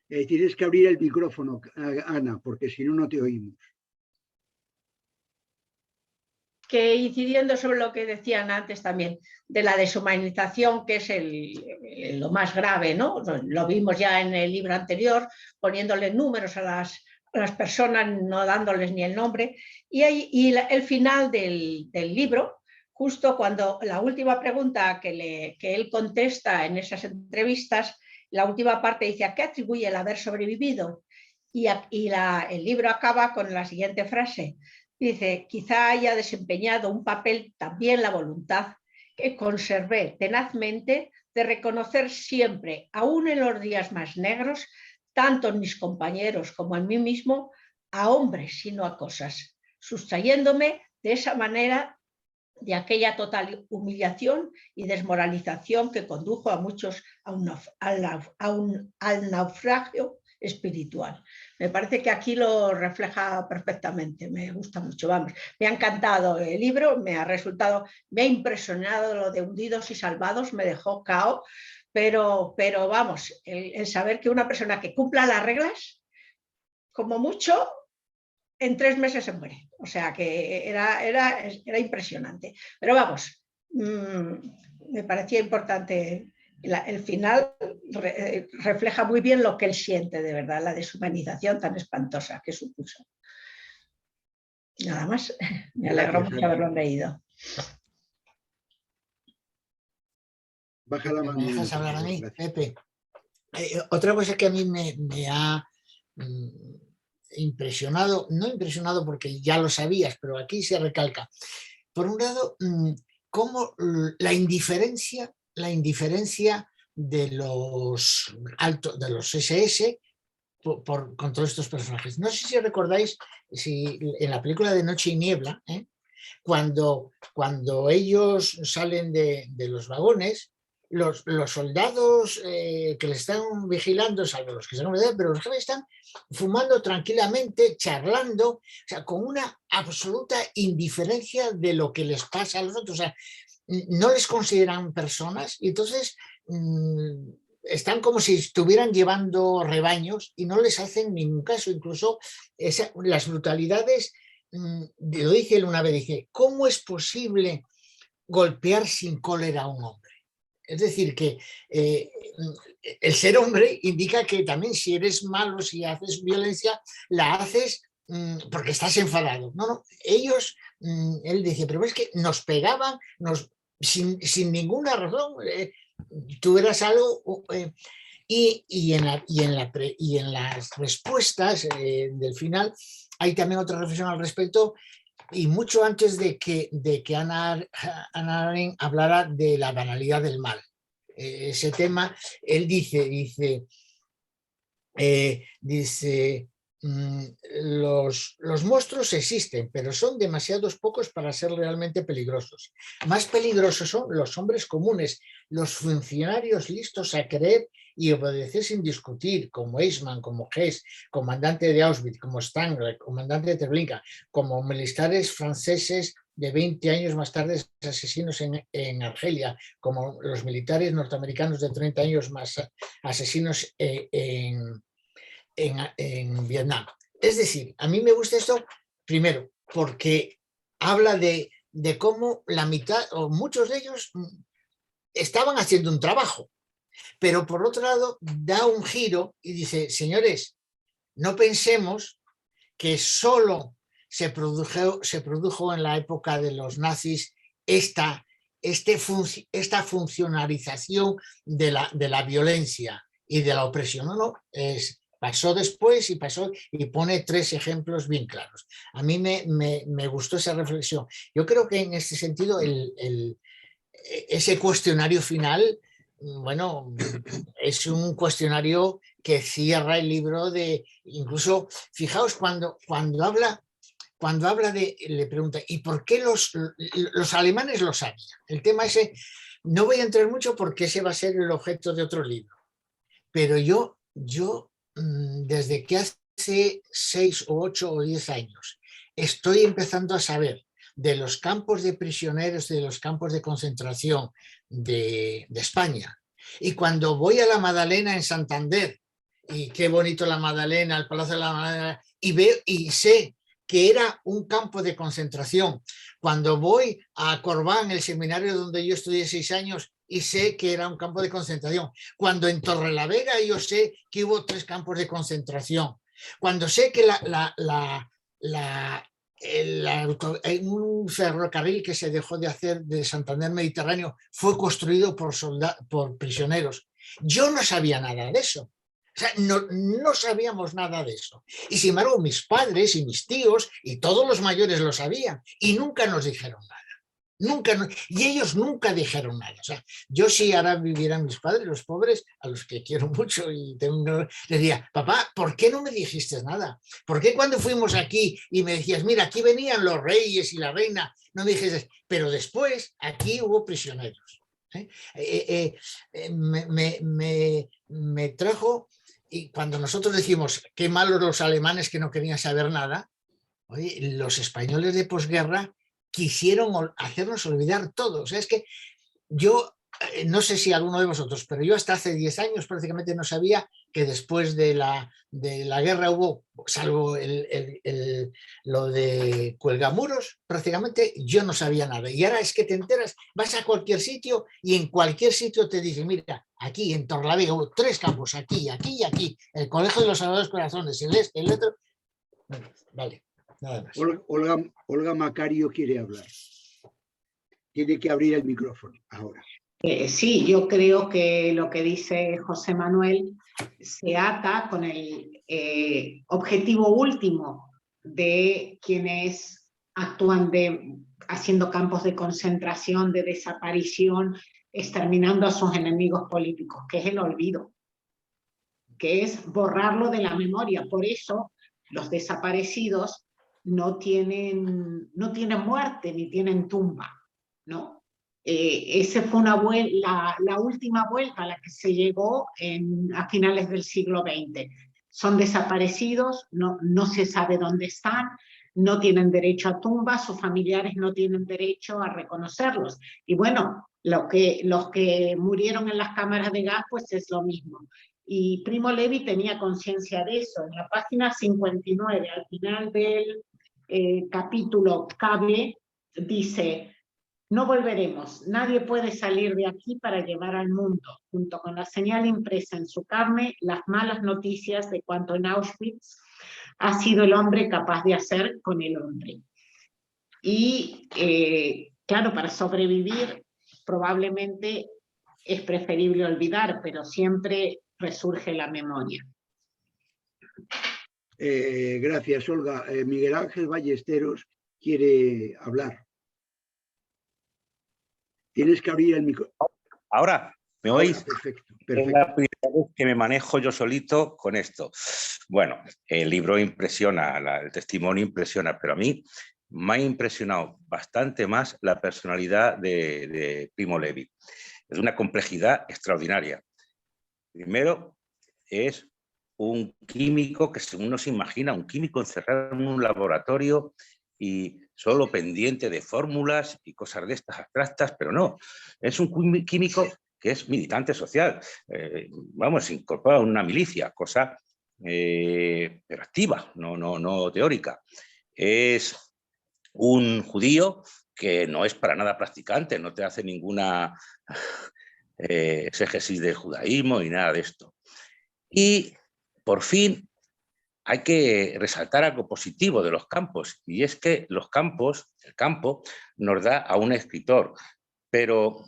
Tienes que abrir el micrófono, Ana, porque si no, no te oímos. Que incidiendo sobre lo que decían antes también, de la deshumanización, que es lo más grave, ¿no? Lo vimos ya en el libro anterior, poniéndole números a las personas, no dándoles ni el nombre. Y el final del libro, justo cuando la última pregunta que él contesta en esas entrevistas, la última parte dice: ¿a qué atribuye el haber sobrevivido? Y el libro acaba con la siguiente frase. Dice: quizá haya desempeñado un papel también la voluntad que conservé tenazmente de reconocer siempre, aún en los días más negros, tanto en mis compañeros como en mí mismo, a hombres y no a cosas, sustrayéndome de esa manera de aquella total humillación y desmoralización que condujo a muchos al naufragio espiritual. Me parece que aquí lo refleja perfectamente, me gusta mucho, vamos, me ha encantado el libro, me ha impresionado lo de hundidos y salvados, me dejó cao, pero vamos, el saber que una persona que cumpla las reglas, como mucho, en 3 meses se muere. O sea que era impresionante. Pero vamos, me parecía importante. El final refleja muy bien lo que él siente de verdad, la deshumanización tan espantosa que supuso. Nada más, me alegro mucho haberlo leído. Baja la mano. ¿Me dejas hablar a mí, Pepe? Otra cosa que a mí me ha impresionado, no impresionado porque ya lo sabías, pero aquí se recalca. Por un lado, cómo la indiferencia de los SS con todos estos personajes. No sé si recordáis, en la película de Noche y Niebla, cuando ellos salen de los vagones, los soldados que les están vigilando, salvo los que se han olvidado, pero los que están fumando tranquilamente, charlando, o sea, con una absoluta indiferencia de lo que les pasa a los otros. O sea, no les consideran personas y entonces están como si estuvieran llevando rebaños y no les hacen ningún caso. Incluso las brutalidades, lo dice él una vez, dice: ¿cómo es posible golpear sin cólera a un hombre? Es decir, que el ser hombre indica que también si eres malo, si haces violencia, la haces porque estás enfadado. No, ellos, él dice, pero es que nos pegaban sin ninguna razón. Tú eras algo... Y en las respuestas del final hay también otra reflexión al respecto, y mucho antes de que Hannah Arendt hablara de la banalidad del mal. Ese tema, él dice los monstruos existen, pero son demasiados pocos para ser realmente peligrosos. Más peligrosos son los hombres comunes, los funcionarios listos a creer y obedecer sin discutir, como Eichmann, como Hess, comandante de Auschwitz, como Stangl, comandante de Treblinka, como militares franceses de 20 años más tarde asesinos en Argelia, como los militares norteamericanos de 30 años más asesinos en Vietnam. Es decir, a mí me gusta esto, primero, porque habla de cómo la mitad, o muchos de ellos, estaban haciendo un trabajo, pero por otro lado da un giro y dice: señores, no pensemos que solo se produjo en la época de los nazis esta funcionalización de la violencia y de la opresión. No, pasó después y pone 3 ejemplos bien claros. A mí me gustó esa reflexión. Yo creo que en este sentido ese cuestionario final, bueno, es un cuestionario que cierra el libro incluso, fijaos, cuando habla le pregunta: ¿y por qué los alemanes lo sabían? El tema ese, no voy a entrar mucho porque ese va a ser el objeto de otro libro, pero yo desde que hace 6 o 8 o 10 años estoy empezando a saber de los campos de prisioneros y de los campos de concentración de España. Y cuando voy a la Madalena en Santander, y qué bonito la Madalena, el Palacio de la Madalena, y veo y sé que era un campo de concentración. Cuando voy a Corbán, el seminario donde yo estudié 6 años, y sé que era un campo de concentración. Cuando en Torrelavega yo sé que hubo 3 campos de concentración. Cuando sé que un ferrocarril que se dejó de hacer de Santander Mediterráneo fue construido por prisioneros. Yo no sabía nada de eso. O sea, no sabíamos nada de eso. Y sin embargo, mis padres y mis tíos y todos los mayores lo sabían y nunca nos dijeron nada. Y ellos nunca dijeron nada. O sea, yo si ahora vivieran mis padres, los pobres, a los que quiero mucho, y les diría, papá, ¿por qué no me dijiste nada? ¿Por qué cuando fuimos aquí y me decías, mira, aquí venían los reyes y la reina, no me dijiste? Pero después aquí hubo prisioneros. Me trajo, y cuando nosotros decimos qué malos los alemanes que no querían saber nada, oye, los españoles de posguerra quisieron hacernos olvidar todo. O sea, es que yo, no sé si alguno de vosotros, pero yo hasta hace 10 años prácticamente no sabía que después de la guerra hubo, salvo lo de Cuelgamuros, prácticamente yo no sabía nada. Y ahora es que te enteras, vas a cualquier sitio y en cualquier sitio te dicen, mira, aquí en Torrelavega hubo 3 campos, aquí, aquí y aquí, el Colegio de los Sagrados Corazones, el otro. Vale. Nada más. Olga Macario quiere hablar. Tiene que abrir el micrófono ahora. Sí, yo creo que lo que dice José Manuel se ata con el objetivo último de quienes actúan haciendo campos de concentración, de desaparición, exterminando a sus enemigos políticos, que es el olvido, que es borrarlo de la memoria. Por eso los desaparecidos no tienen muerte ni tienen tumba, ¿no? Esa fue la última vuelta a la que se llegó a finales del siglo XX. Son desaparecidos, no se sabe dónde están, no tienen derecho a tumba, sus familiares no tienen derecho a reconocerlos. Y bueno, los que murieron en las cámaras de gas, pues es lo mismo. Y Primo Levi tenía conciencia de eso. En la página 59, al final del capítulo KB, dice: no volveremos, nadie puede salir de aquí para llevar al mundo, junto con la señal impresa en su carne, las malas noticias de cuanto en Auschwitz ha sido el hombre capaz de hacer con el hombre. Y claro, para sobrevivir probablemente es preferible olvidar, pero siempre resurge la memoria. Gracias, Olga. Miguel Ángel Ballesteros quiere hablar. Tienes que abrir el micrófono. Ahora, ¿me oís? Perfecto. Es la primera vez que me manejo yo solito con esto. Bueno, el libro impresiona, el testimonio impresiona, pero a mí me ha impresionado bastante más la personalidad de Primo Levi. Es una complejidad extraordinaria. Primero, es un químico que según uno se imagina, un químico encerrado en un laboratorio y solo pendiente de fórmulas y cosas de estas abstractas, pero no, es un químico que es militante social, vamos, incorporado en una milicia, cosa pero activa, no teórica. Es un judío que no es para nada practicante, no te hace ninguna exégesis del judaísmo y nada de esto. Y por fin hay que resaltar algo positivo de los campos, y es que el campo nos da a un escritor, pero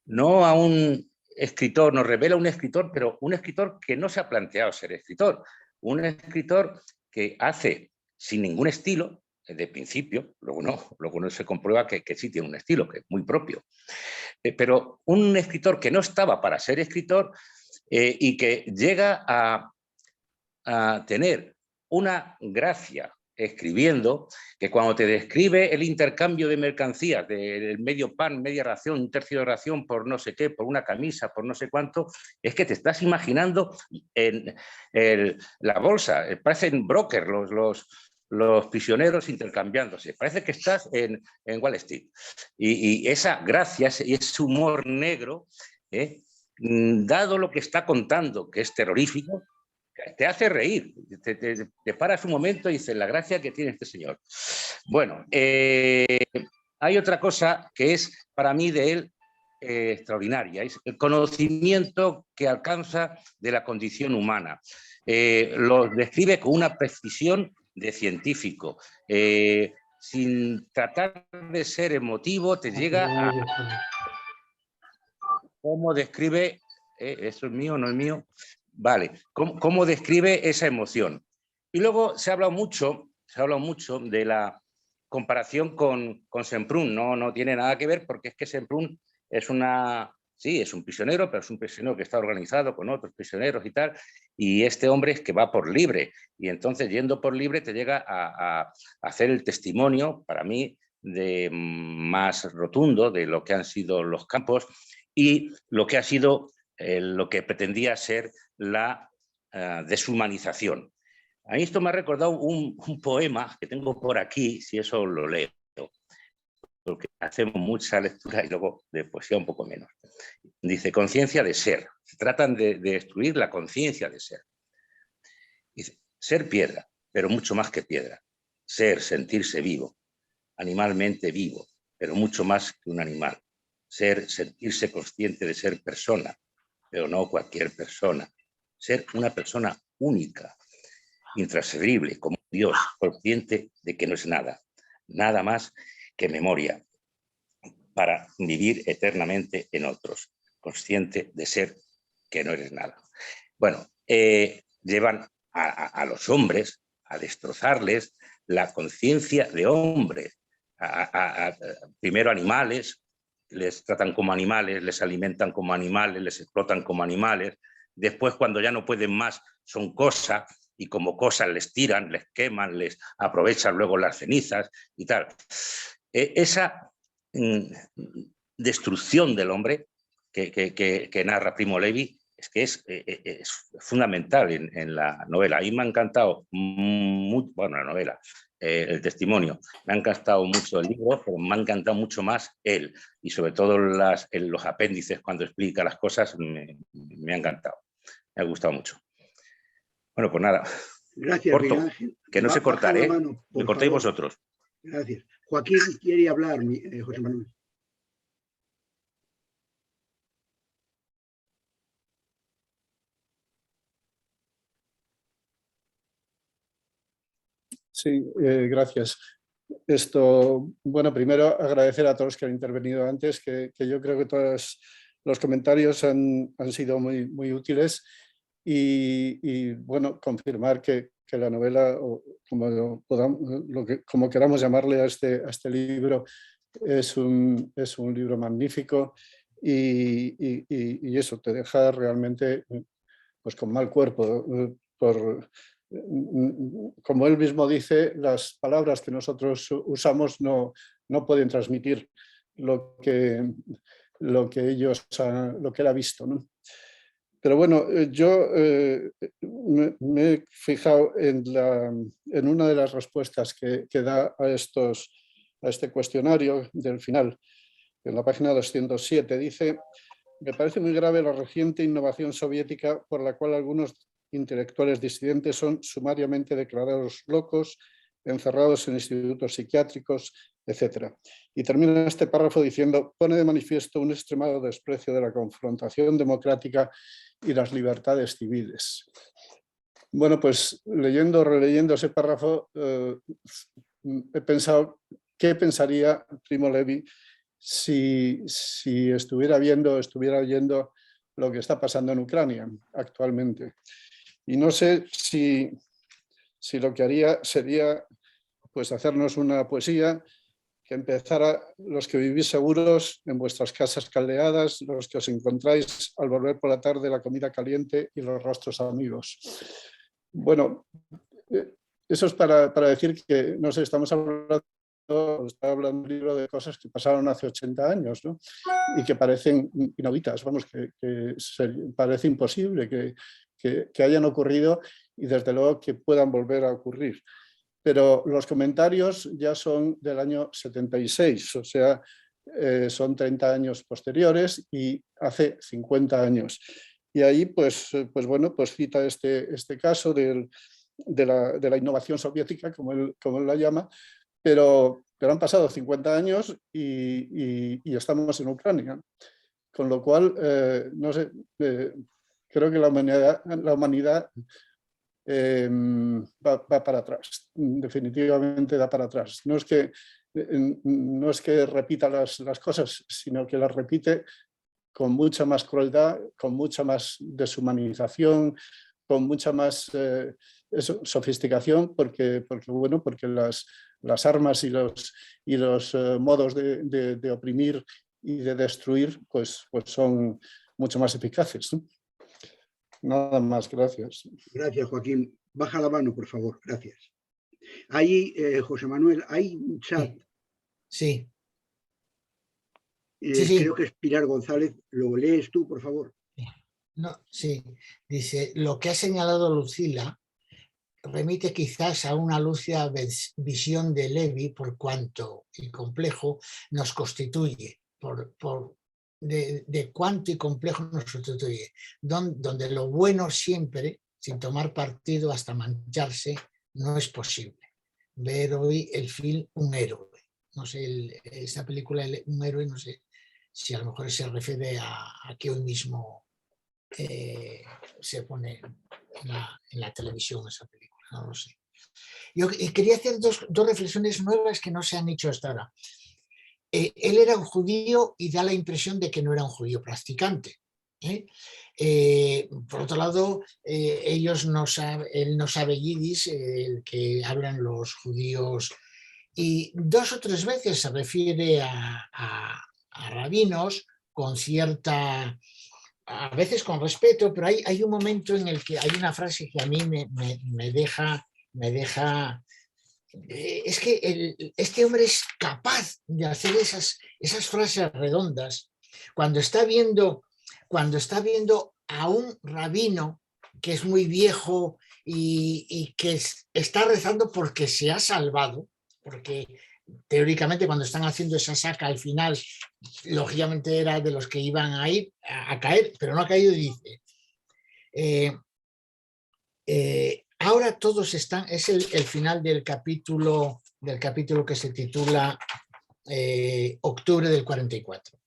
no a un escritor, nos revela un escritor, pero un escritor que no se ha planteado ser escritor, un escritor que hace sin ningún estilo, de principio, luego no se comprueba que sí tiene un estilo, que es muy propio, pero un escritor que no estaba para ser escritor y que llega a tener una gracia escribiendo, que cuando te describe el intercambio de mercancías, del medio pan, media ración, un tercio de ración por no sé qué, por una camisa, por no sé cuánto, es que te estás imaginando en la bolsa, parecen brokers los prisioneros intercambiándose. Parece que estás en Wall Street. Y esa gracia y ese humor negro, dado lo que está contando, que es terrorífico, te hace reír. Te paras un momento y dices, la gracia que tiene este señor. Bueno, hay otra cosa que es para mí de él extraordinaria, es el conocimiento que alcanza de la condición humana. Lo describe con una precisión de científico. Sin tratar de ser emotivo, te llega a cómo describe, ¿esto es mío o no es mío? Vale, cómo describe esa emoción. Y luego se ha hablado mucho de la comparación con Semprún. No tiene nada que ver, porque es que Semprún es es un prisionero, pero es un prisionero que está organizado con otros prisioneros y tal, y este hombre es que va por libre, y entonces yendo por libre te llega a hacer el testimonio, para mí, más rotundo de lo que han sido los campos y lo que ha sido lo que pretendía ser la deshumanización. A mí esto me ha recordado un poema que tengo por aquí, si eso lo leo, porque hacemos mucha lectura y luego de poesía un poco menos. Dice, conciencia de ser. Se tratan de destruir la conciencia de ser. Dice, ser piedra, pero mucho más que piedra. Ser, sentirse vivo, animalmente vivo, pero mucho más que un animal. Ser, sentirse consciente de ser persona, pero no cualquier persona. Ser una persona única, intransferible, como Dios, consciente de que no es nada, nada más que memoria, para vivir eternamente en otros, consciente de ser que no eres nada. Bueno, llevan a los hombres a destrozarles la conciencia de hombres, primero animales, les tratan como animales, les alimentan como animales, les explotan como animales, después cuando ya no pueden más son cosas, y como cosas les tiran, les queman, les aprovechan luego las cenizas y tal. Esa destrucción del hombre que narra Primo Levi es fundamental en la novela. A mí me ha encantado, la novela, el testimonio, me ha encantado mucho el libro, pero me ha encantado mucho más él, y sobre todo los apéndices cuando explica las cosas, me ha encantado, me ha gustado mucho. Bueno, pues nada. Gracias, corto, Miguel Ángel. que no se cortaré, me cortéis favor. vosotros. Gracias. Joaquín quiere hablar, José Manuel. Sí, gracias. Bueno, primero agradecer a todos los que han intervenido antes, que yo creo que todos los comentarios han sido muy, muy útiles y bueno, confirmar que la novela, o como queramos llamarle a este libro, es un libro magnífico y eso te deja realmente pues con mal cuerpo como él mismo dice, las palabras que nosotros usamos no pueden transmitir lo que él ha visto, ¿no? Pero bueno, yo me he fijado en una de las respuestas que da a este cuestionario del final. En la página 207 dice: me parece muy grave la reciente innovación soviética por la cual algunos intelectuales disidentes son sumariamente declarados locos, encerrados en institutos psiquiátricos, etc. Y termina este párrafo diciendo: pone de manifiesto un extremado desprecio de la confrontación democrática y las libertades civiles. Bueno, pues releyendo ese párrafo, he pensado qué pensaría Primo Levi si estuviera oyendo lo que está pasando en Ucrania actualmente. Y no sé si lo que haría sería pues hacernos una poesía que empezara: los que vivís seguros en vuestras casas caldeadas, los que os encontráis al volver por la tarde la comida caliente y los rostros amigos. Bueno, eso es para decir que, no sé, está hablando un libro de cosas que pasaron hace 80 años, ¿no? Y que parecen inauditas, vamos, que parece imposible que hayan ocurrido y desde luego que puedan volver a ocurrir. pero los comentarios ya son del año 76, o sea, son 30 años posteriores y hace 50 años. Y ahí, pues bueno, pues cita este caso de la innovación soviética, como él la llama, pero han pasado 50 años y estamos en Ucrania. Con lo cual, no sé, creo que la humanidad va para atrás, definitivamente da para atrás. No es que repita las cosas, sino que las repite con mucha más crueldad, con mucha más deshumanización, con mucha más sofisticación, porque las armas y los modos de oprimir y de destruir pues son mucho más eficaces, ¿no? Nada más, gracias. Gracias, Joaquín. Baja la mano, por favor. Gracias. Ahí, José Manuel, hay un chat. Sí. Creo que es Pilar González. ¿Lo lees tú, por favor? No, sí. Dice, lo que ha señalado Lucila remite quizás a una lúcida visión de Levi por cuanto y complejo nos constituye, de cuánto y complejo nos constituye, donde lo bueno siempre, sin tomar partido hasta mancharse, no es posible. Ver hoy el film Un héroe. No sé, esta película Un héroe, no sé si a lo mejor se refiere a que hoy mismo se pone en la televisión esa película, no lo sé. Yo quería hacer dos reflexiones nuevas que no se han hecho hasta ahora. Él era un judío y da la impresión de que no era un judío practicante. Por otro lado, él no sabe yidis, el que hablan los judíos, y 2 o 3 veces se refiere a rabinos con cierta, a veces con respeto, pero hay un momento en el que hay una frase que a mí me deja es que este hombre es capaz de hacer esas frases redondas cuando está viendo a un rabino que es muy viejo y que está rezando porque se ha salvado, porque teóricamente cuando están haciendo esa saca al final, lógicamente era de los que iban a ir a caer, pero no ha caído, y dice, ahora todos están, es el final del capítulo que se titula Octubre del 44.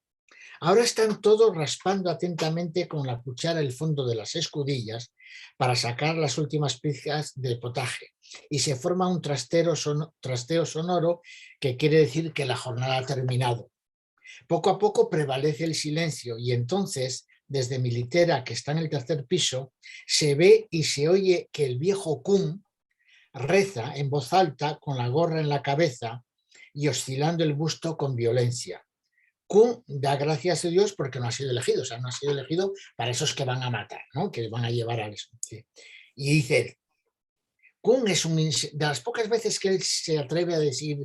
Ahora están todos raspando atentamente con la cuchara el fondo de las escudillas para sacar las últimas pizcas del potaje y se forma un trasteo sonoro que quiere decir que la jornada ha terminado. Poco a poco prevalece el silencio y entonces, desde mi litera, que está en el 3er piso, se ve y se oye que el viejo Kuhn reza en voz alta con la gorra en la cabeza y oscilando el busto con violencia. Kuhn da gracias a Dios porque no ha sido elegido, o sea, no ha sido elegido para esos que van a matar, ¿no? Que van a llevar a eso. Y dice, Kuhn es de las pocas veces que él se atreve a decir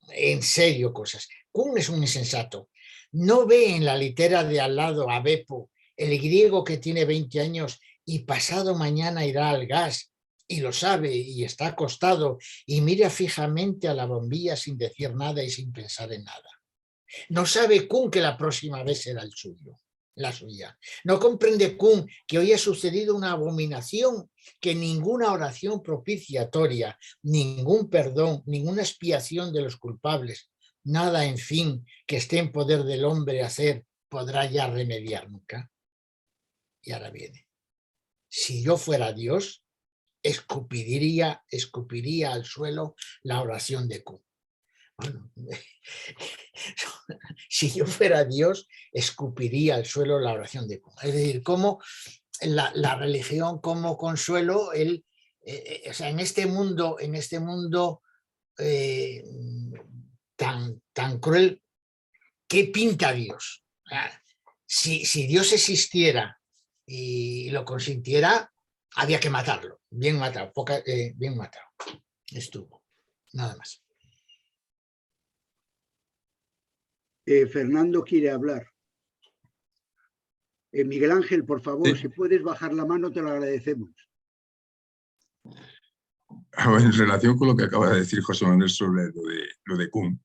en serio cosas. Kuhn es un insensato. No ve en la litera de al lado a Beppo, el griego que tiene 20 años y pasado mañana irá al gas, y lo sabe y está acostado y mira fijamente a la bombilla sin decir nada y sin pensar en nada. No sabe Kuhn que la próxima vez será la suya. No comprende Kuhn que hoy ha sucedido una abominación, que ninguna oración propiciatoria, ningún perdón, ninguna expiación de los culpables, nada, en fin, que esté en poder del hombre hacer, podrá ya remediar nunca. Y ahora viene. Si yo fuera Dios, escupiría al suelo la oración de Kuhn. Bueno, si yo fuera Dios, escupiría al suelo la oración de Kuhn. Es decir, cómo la religión como consuelo, o sea, en este mundo tan cruel, ¿qué pinta Dios? O sea, si Dios existiera y lo consintiera, había que matarlo. Bien matado, bien matado. Estuvo, nada más. Fernando quiere hablar. Miguel Ángel, por favor, si puedes bajar la mano, te lo agradecemos. En relación con lo que acaba de decir José Manuel sobre lo de Kuhn,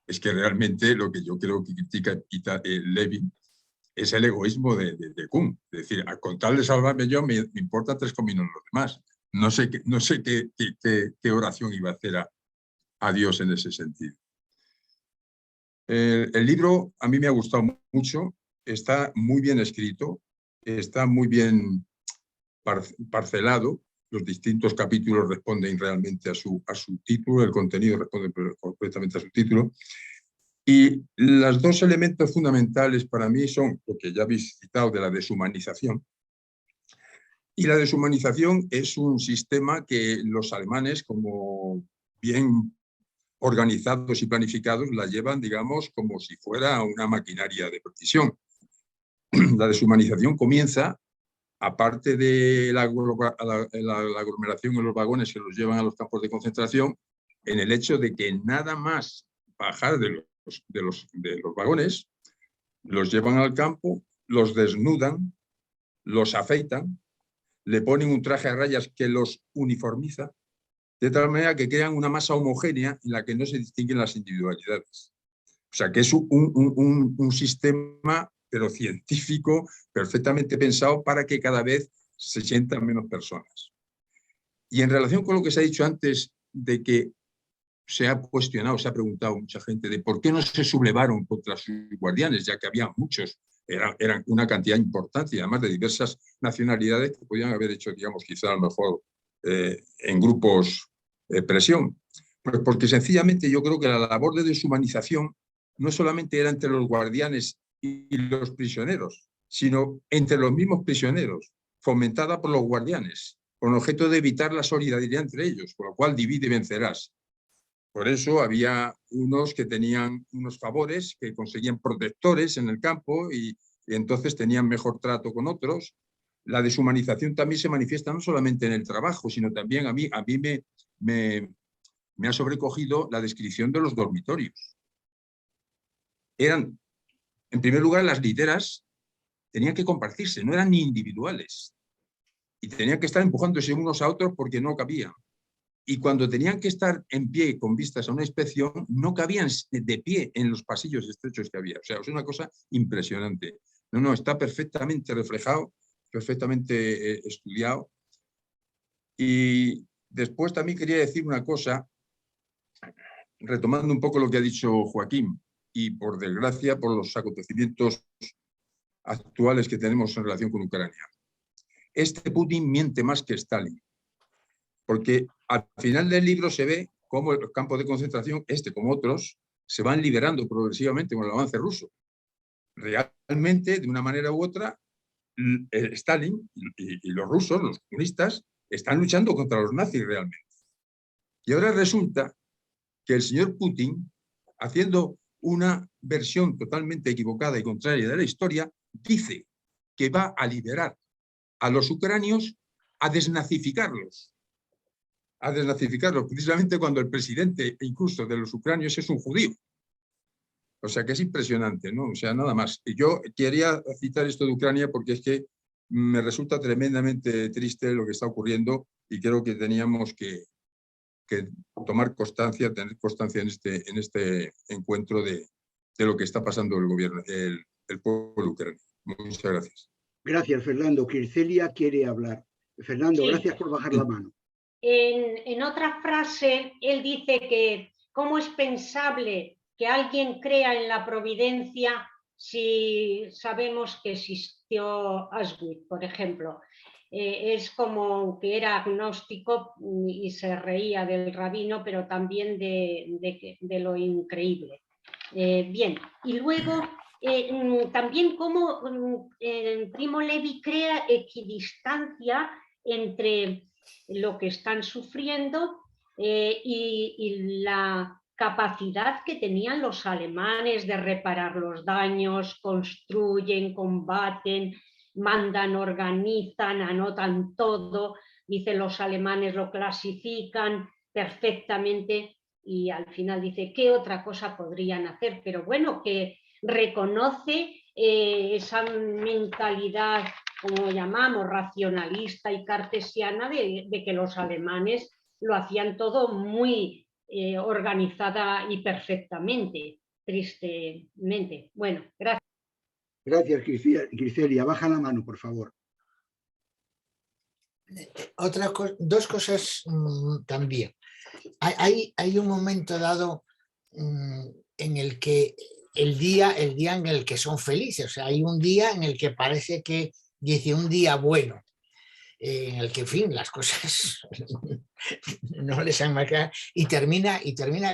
es que realmente lo que yo creo que critica Levi es el egoísmo de Kuhn. Es decir, con tal de salvarme yo, me importa 3 cominos los demás. No sé qué oración iba a hacer a Dios en ese sentido. El libro a mí me ha gustado mucho, está muy bien escrito, está muy bien parcelado, los distintos capítulos responden realmente a su título, el contenido responde completamente a su título. Y los 2 elementos fundamentales para mí son lo que ya habéis citado de la deshumanización. Y la deshumanización es un sistema que los alemanes, como bien organizados y planificados, la llevan, digamos, como si fuera una maquinaria de precisión. La deshumanización comienza, aparte de la aglomeración en los vagones que los llevan a los campos de concentración, en el hecho de que nada más bajar de los vagones, los llevan al campo, los desnudan, los afeitan, le ponen un traje a rayas que los uniformiza, de tal manera que crean una masa homogénea en la que no se distinguen las individualidades. O sea, que es un sistema, pero científico, perfectamente pensado para que cada vez se sientan menos personas. Y en relación con lo que se ha dicho antes de que se ha cuestionado, se ha preguntado mucha gente de por qué no se sublevaron contra sus guardianes, ya que había muchos, eran una cantidad importante y además de diversas nacionalidades que podían haber hecho, digamos, quizá a lo mejor en grupos presión. Pues porque sencillamente yo creo que la labor de deshumanización no solamente era entre los guardianes y los prisioneros, sino entre los mismos prisioneros, fomentada por los guardianes, con objeto de evitar la solidaridad entre ellos, con lo cual divide y vencerás. Por eso había unos que tenían unos favores, que conseguían protectores en el campo y entonces tenían mejor trato con otros. La deshumanización también se manifiesta no solamente en el trabajo, sino también a mí me ha sobrecogido la descripción de los dormitorios. Eran, en primer lugar, las literas tenían que compartirse, no eran ni individuales. Y tenían que estar empujándose unos a otros porque no cabían. Y cuando tenían que estar en pie con vistas a una inspección, no cabían de pie en los pasillos estrechos que había. O sea, es una cosa impresionante. No, está perfectamente reflejado, perfectamente estudiado. Y después también quería decir una cosa, retomando un poco lo que ha dicho Joaquín, y por desgracia, por los acontecimientos actuales que tenemos en relación con Ucrania. Este Putin miente más que Stalin. Porque al final del libro se ve cómo los campos de concentración, como otros, se van liberando progresivamente con el avance ruso. Realmente, de una manera u otra, Stalin y los rusos, los comunistas, están luchando contra los nazis realmente. Y ahora resulta que el señor Putin, haciendo una versión totalmente equivocada y contraria de la historia, dice que va a liberar a los ucranios a desnazificarlos, precisamente cuando el presidente incluso de los ucranios es un judío. O sea que es impresionante, ¿no? O sea, nada más. Y yo quería citar esto de Ucrania porque es que me resulta tremendamente triste lo que está ocurriendo y creo que teníamos que tomar constancia, tener constancia en este encuentro de lo que está pasando el gobierno, el pueblo ucraniano. Muchas gracias. Gracias, Fernando. Kircelia quiere hablar. Fernando, Sí. Gracias por bajar la mano. En otra frase, él dice que cómo es pensable que alguien crea en la providencia si sabemos que existió Auschwitz, por ejemplo. Es como que era agnóstico y se reía del rabino, pero también de lo increíble. Bien, y luego también cómo Primo Levi crea equidistancia entre lo que están sufriendo y la capacidad que tenían los alemanes de reparar los daños, construyen, combaten, mandan, organizan, anotan todo, dicen los alemanes lo clasifican perfectamente y al final dice qué otra cosa podrían hacer, pero bueno, que reconoce esa mentalidad, como llamamos, racionalista y cartesiana de que los alemanes lo hacían todo muy organizada y perfectamente, tristemente. Bueno, gracias. Gracias, Cristelia. Baja la mano, por favor. Dos cosas también. Hay un momento dado en el que el día en el que son felices, o sea, hay un día en el que parece que dice un día bueno, en el que, en fin, las cosas no les han marcado, y termina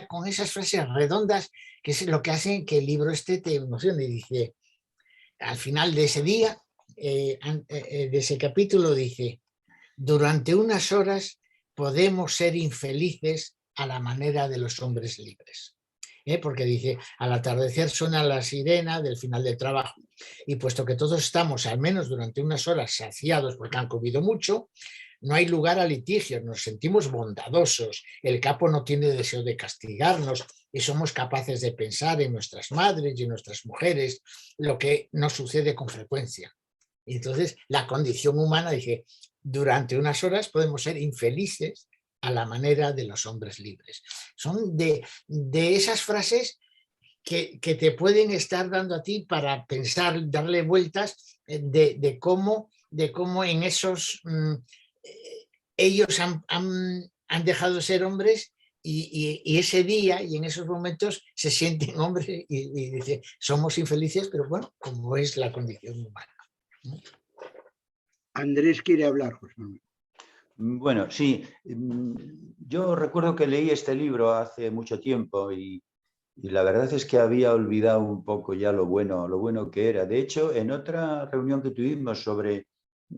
con esas frases redondas que es lo que hacen que el libro te emocione. Dice, al final de ese día, de ese capítulo, dice: durante unas horas podemos ser infelices a la manera de los hombres libres. Porque dice, al atardecer suena la sirena del final del trabajo, y puesto que todos estamos al menos durante unas horas saciados porque han comido mucho, no hay lugar a litigios, nos sentimos bondadosos, el capo no tiene deseo de castigarnos y somos capaces de pensar en nuestras madres y en nuestras mujeres, lo que nos sucede con frecuencia. Y entonces la condición humana, dice, durante unas horas podemos ser infelices a la manera de los hombres libres. Son de esas frases que te pueden estar dando a ti para pensar, darle vueltas de cómo en esos ellos han dejado de ser hombres y ese día y en esos momentos se sienten hombres y dicen, somos infelices, pero bueno, como es la condición humana. Andrés quiere hablar, José Manuel. Bueno, sí, yo recuerdo que leí este libro hace mucho tiempo y la verdad es que había olvidado un poco ya lo bueno que era. De hecho, en otra reunión que tuvimos sobre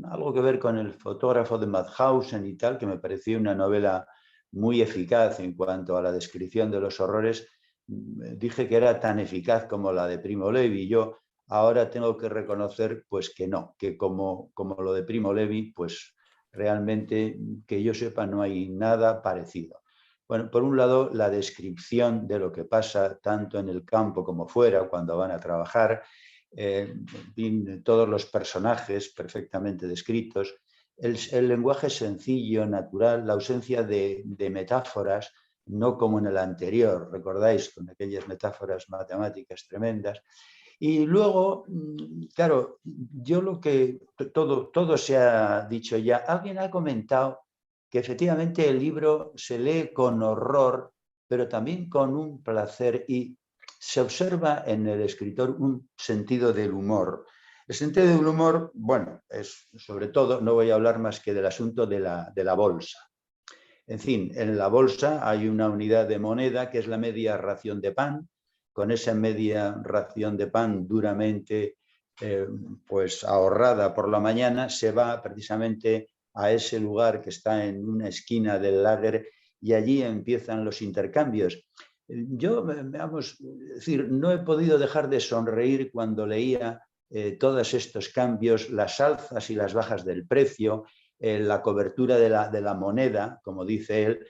algo que ver con el fotógrafo de Mauthausen y tal, que me pareció una novela muy eficaz en cuanto a la descripción de los horrores, dije que era tan eficaz como la de Primo Levi. Yo ahora tengo que reconocer pues que no, que como lo de Primo Levi, pues realmente que yo sepa no hay nada parecido. Bueno, por un lado, la descripción de lo que pasa tanto en el campo como fuera, cuando van a trabajar, todos los personajes perfectamente descritos, el lenguaje sencillo, natural, la ausencia de metáforas, no como en el anterior, recordáis, con aquellas metáforas matemáticas tremendas. Y luego, claro, yo lo que todo se ha dicho ya. Alguien ha comentado que efectivamente el libro se lee con horror, pero también con un placer, y se observa en el escritor un sentido del humor. El sentido del humor, bueno, es sobre todo, no voy a hablar más que del asunto de la bolsa. En fin, en la bolsa hay una unidad de moneda que es la media ración de pan. Con esa media ración de pan duramente pues ahorrada por la mañana, se va precisamente a ese lugar que está en una esquina del lager y allí empiezan los intercambios. Yo, vamos, es decir, no he podido dejar de sonreír cuando leía todos estos cambios, las alzas y las bajas del precio, la cobertura de la moneda, como dice él.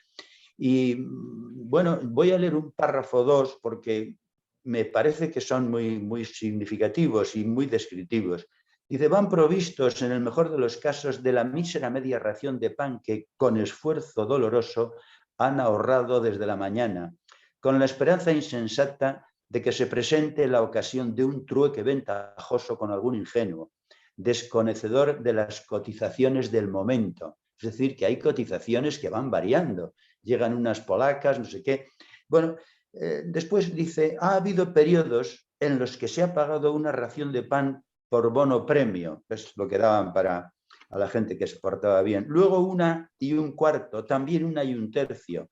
Y bueno, voy a leer un párrafo 2 porque me parece que son muy significativos y muy descriptivos. Dice, van provistos en el mejor de los casos de la mísera media ración de pan que con esfuerzo doloroso han ahorrado desde la mañana, con la esperanza insensata de que se presente la ocasión de un trueque ventajoso con algún ingenuo, desconocedor de las cotizaciones del momento. Es decir, que hay cotizaciones que van variando, llegan unas polacas, no sé qué. Bueno, después dice, ha habido periodos en los que se ha pagado una ración de pan por bono premio, es lo que daban a la gente que se portaba bien. Luego 1 1/4, también 1 1/3.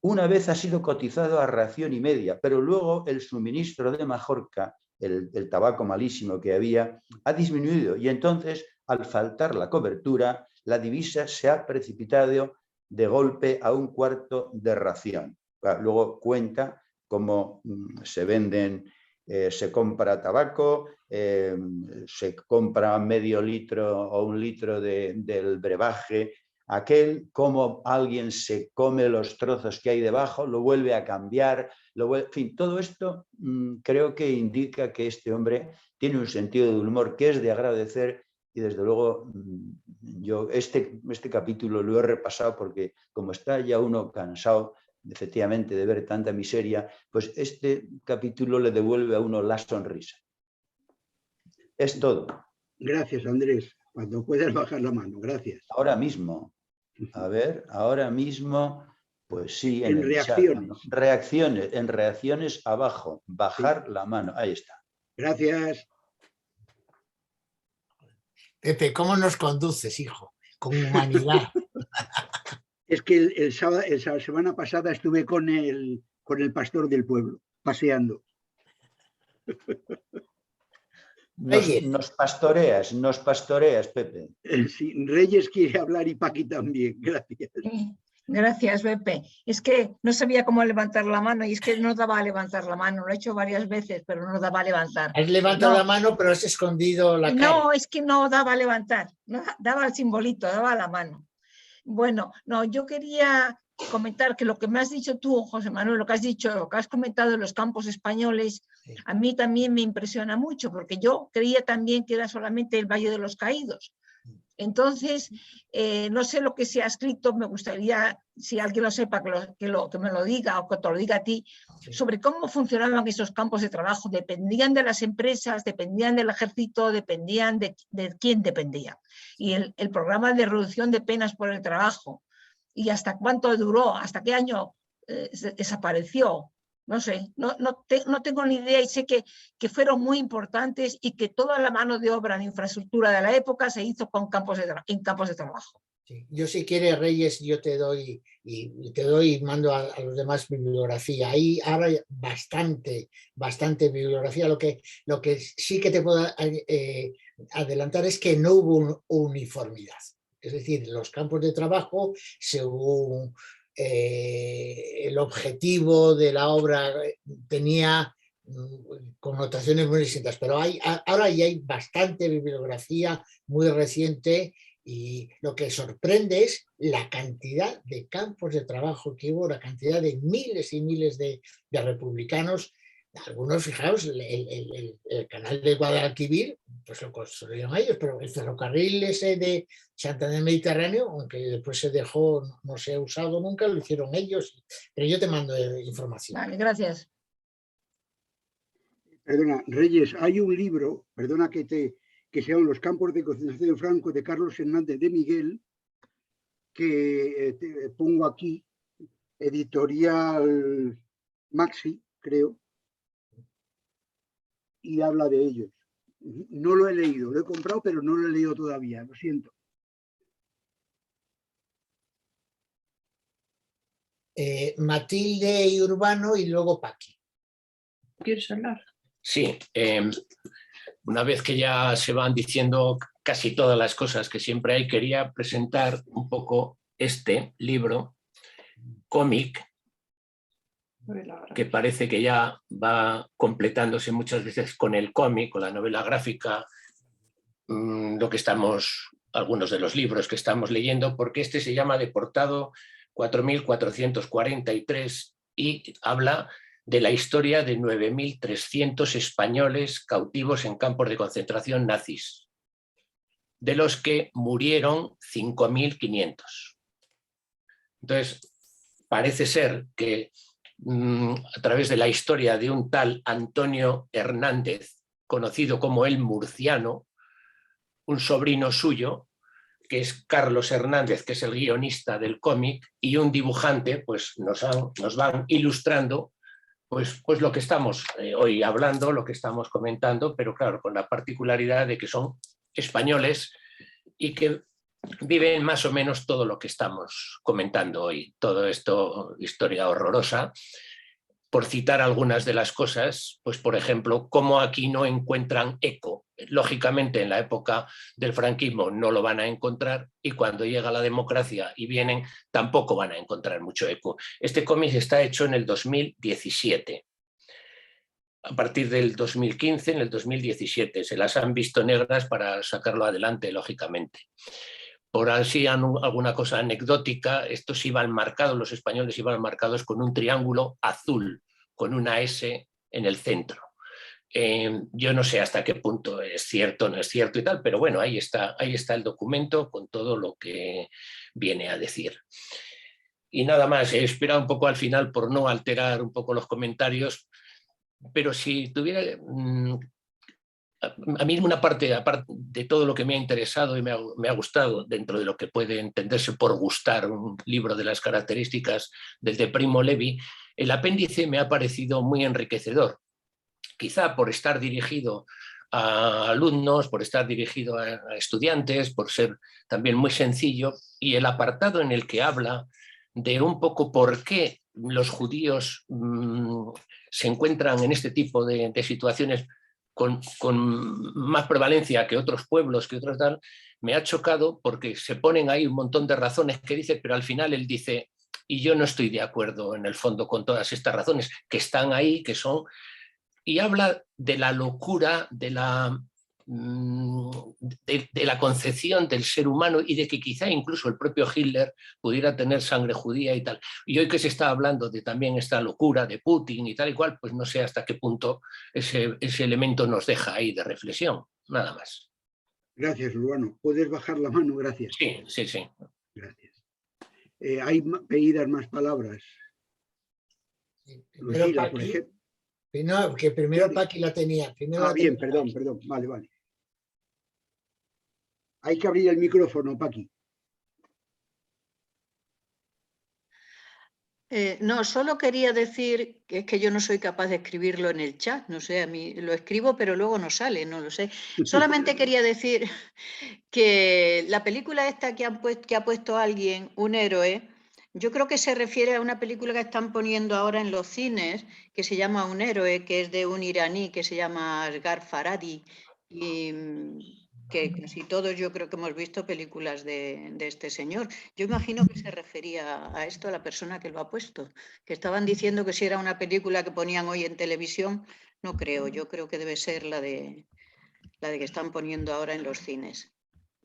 Una vez ha sido cotizado a ración y media, pero luego el suministro de Majorca, el tabaco malísimo que había, ha disminuido y entonces, al faltar la cobertura, la divisa se ha precipitado de golpe a 1/4 de ración. Luego cuenta cómo se venden, se compra tabaco, se compra medio litro o 1 litro del brebaje, aquel, cómo alguien se come los trozos que hay debajo, lo vuelve a cambiar, en fin, todo esto creo que indica que este hombre tiene un sentido del humor que es de agradecer y desde luego Yo este capítulo lo he repasado porque como está ya uno cansado efectivamente de ver tanta miseria, pues este capítulo le devuelve a uno la sonrisa. Es todo. Gracias, Andrés. Cuando puedas bajar la mano, gracias. Ahora mismo, a ver, ahora mismo, pues sí, En el reacciones. chat, ¿no? Reacciones, en reacciones abajo, bajar la mano, ahí está. Gracias. Pepe, ¿cómo nos conduces, hijo? Con humanidad. Es que la semana pasada estuve con el pastor del pueblo, paseando. Nos pastoreas, Pepe. Sí, Reyes quiere hablar y Paqui también. Gracias. Gracias, Pepe. Es que no sabía cómo levantar la mano y es que no daba a levantar la mano. Lo he hecho varias veces, pero no daba a levantar. Has levantado la mano, pero has escondido la cara. No, es que no daba a levantar. No, daba el simbolito, daba la mano. Bueno, no, yo quería comentar que lo que me has dicho tú, José Manuel, lo que has comentado de los campos españoles, sí, a mí también me impresiona mucho, porque yo creía también que era solamente el Valle de los Caídos. Entonces, no sé lo que se ha escrito, me gustaría, si alguien lo sepa, que me lo diga o que te lo diga a ti, sobre cómo funcionaban esos campos de trabajo. ¿Dependían de las empresas, dependían del ejército, dependían de quién dependía? Y el programa de reducción de penas por el trabajo, ¿y hasta cuánto duró? ¿Hasta qué año desapareció? No sé, no tengo ni idea y sé que fueron muy importantes y que toda la mano de obra en infraestructura de la época se hizo en campos de trabajo. Sí. Yo si quieres, Reyes, yo te doy y mando a los demás bibliografía. Ahí ahora bastante bibliografía. Lo que sí que te puedo adelantar es que no hubo uniformidad. Es decir, los campos de trabajo, según el objetivo de la obra, tenía connotaciones muy distintas, pero ahora ya hay bastante bibliografía muy reciente y lo que sorprende es la cantidad de campos de trabajo que hubo, la cantidad de miles y miles de republicanos. Algunos, fijaos, el canal de Guadalquivir, pues lo construyeron ellos, pero el ferrocarril ese de Santander Mediterráneo, aunque después se dejó, no se ha usado nunca, lo hicieron ellos, pero yo te mando información. Vale, gracias. Perdona, Reyes, hay un libro, perdona que se llama Los campos de concentración de Franco, de Carlos Hernández de Miguel, que te pongo aquí, editorial Maxi, creo, y habla de ellos. No lo he leído, lo he comprado, pero no lo he leído todavía, lo siento. Matilde y Urbano y luego Paqui. ¿Quieres hablar? Sí, una vez que ya se van diciendo casi todas las cosas que siempre hay, quería presentar un poco este libro, cómic, que parece que ya va completándose muchas veces con el cómic, con la novela gráfica, algunos de los libros que estamos leyendo, porque este se llama Deportado 4443 y habla de la historia de 9.300 españoles cautivos en campos de concentración nazis, de los que murieron 5.500. Entonces, parece ser que a través de la historia de un tal Antonio Hernández, conocido como el Murciano, un sobrino suyo, que es Carlos Hernández, que es el guionista del cómic, y un dibujante, pues nos van ilustrando pues lo que estamos hoy hablando, lo que estamos comentando, pero claro, con la particularidad de que son españoles y que viven más o menos todo lo que estamos comentando hoy, todo esto, historia horrorosa. Por citar algunas de las cosas, pues por ejemplo, cómo aquí no encuentran eco. Lógicamente en la época del franquismo no lo van a encontrar y cuando llega la democracia y vienen tampoco van a encontrar mucho eco. Este cómic está hecho en el 2017. A partir del 2015, en el 2017, se las han visto negras para sacarlo adelante, lógicamente. Por así alguna cosa anecdótica, estos iban marcados, los españoles iban marcados con un triángulo azul, con una S en el centro. Yo no sé hasta qué punto es cierto o no es cierto y tal, pero bueno, ahí está el documento con todo lo que viene a decir. Y nada más, he esperado un poco al final por no alterar un poco los comentarios, pero si tuviera... A mí una parte, aparte de todo lo que me ha interesado y me ha gustado, dentro de lo que puede entenderse por gustar un libro de las características del de Primo Levi, el apéndice me ha parecido muy enriquecedor. Quizá por estar dirigido a alumnos, por estar dirigido a estudiantes, por ser también muy sencillo, y el apartado en el que habla de un poco por qué los judíos se encuentran en este tipo de situaciones con más prevalencia que otros pueblos, que otros tal, me ha chocado porque se ponen ahí un montón de razones que dice, pero al final él dice, y yo no estoy de acuerdo en el fondo con todas estas razones que están ahí, que son... Y habla de la locura, de la concepción del ser humano y de que quizá incluso el propio Hitler pudiera tener sangre judía y tal. Y hoy que se está hablando de también esta locura de Putin y tal y cual, pues no sé hasta qué punto ese elemento nos deja ahí de reflexión. Nada más. Gracias, Urbano. ¿Puedes bajar la mano? Gracias. Sí, sí, sí. Gracias. ¿Hay pedidas más palabras? Lucila, por ejemplo. No, que primero Paqui la tenía. Bien, perdón. Vale. Hay que abrir el micrófono, Paqui. No, solo quería decir que es que yo no soy capaz de escribirlo en el chat, no sé, a mí lo escribo pero luego no sale, no lo sé. Solamente quería decir que la película esta que ha puesto alguien, Un héroe, yo creo que se refiere a una película que están poniendo ahora en los cines, que se llama Un héroe, que es de un iraní que se llama Asghar Farhadi, y que casi todos yo creo que hemos visto películas de este señor. Yo imagino que se refería a esto a la persona que lo ha puesto, que estaban diciendo que si era una película que ponían hoy en televisión, no creo, yo creo que debe ser la de que están poniendo ahora en los cines.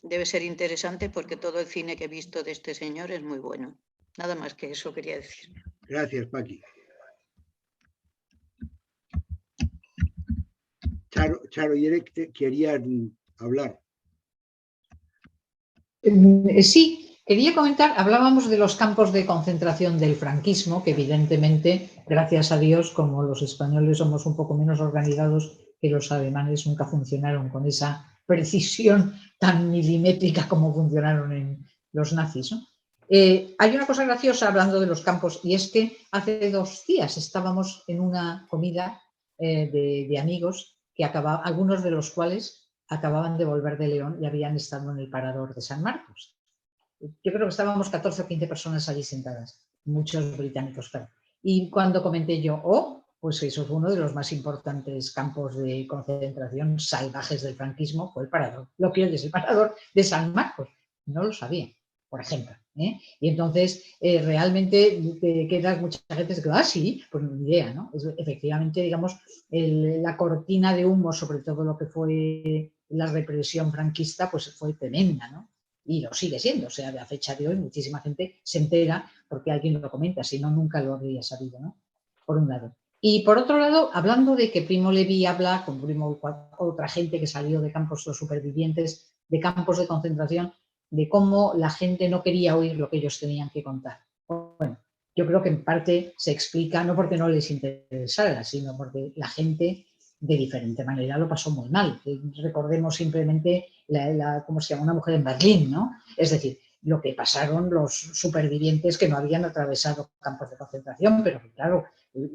Debe ser interesante porque todo el cine que he visto de este señor es muy bueno. Nada más que eso quería decir. Gracias, Paqui. Charo y Eric querían hablar. Sí, quería comentar, hablábamos de los campos de concentración del franquismo, que evidentemente, gracias a Dios, como los españoles somos un poco menos organizados que los alemanes, nunca funcionaron con esa precisión tan milimétrica como funcionaron en los nazis, ¿no? Hay una cosa graciosa hablando de los campos, y es que hace 2 días estábamos en una comida de amigos, que algunos de los cuales acababan de volver de León y habían estado en el parador de San Marcos. Yo creo que estábamos 14 o 15 personas allí sentadas, muchos británicos, claro. Y cuando comenté yo, pues eso fue uno de los más importantes campos de concentración salvajes del franquismo, fue el parador, lo que hoy es el parador de San Marcos. No lo sabía, por ejemplo. Y entonces realmente te quedas, mucha gente se queda, sí, pues ni idea, ¿no? Efectivamente, digamos, la cortina de humo sobre todo lo que fue la represión franquista, pues fue tremenda, ¿no? Y lo sigue siendo, o sea, a fecha de hoy muchísima gente se entera porque alguien lo comenta, si no, nunca lo habría sabido, ¿no? Por un lado. Y por otro lado, hablando de que Primo Levi habla, con otra gente que salió de campos, los supervivientes de campos de concentración, de cómo la gente no quería oír lo que ellos tenían que contar. Bueno, yo creo que en parte se explica no porque no les interesara, sino porque la gente de diferente manera lo pasó muy mal. Recordemos simplemente ¿cómo se llama? Una mujer en Berlín, ¿no? Es decir, lo que pasaron los supervivientes que no habían atravesado campos de concentración, pero que claro,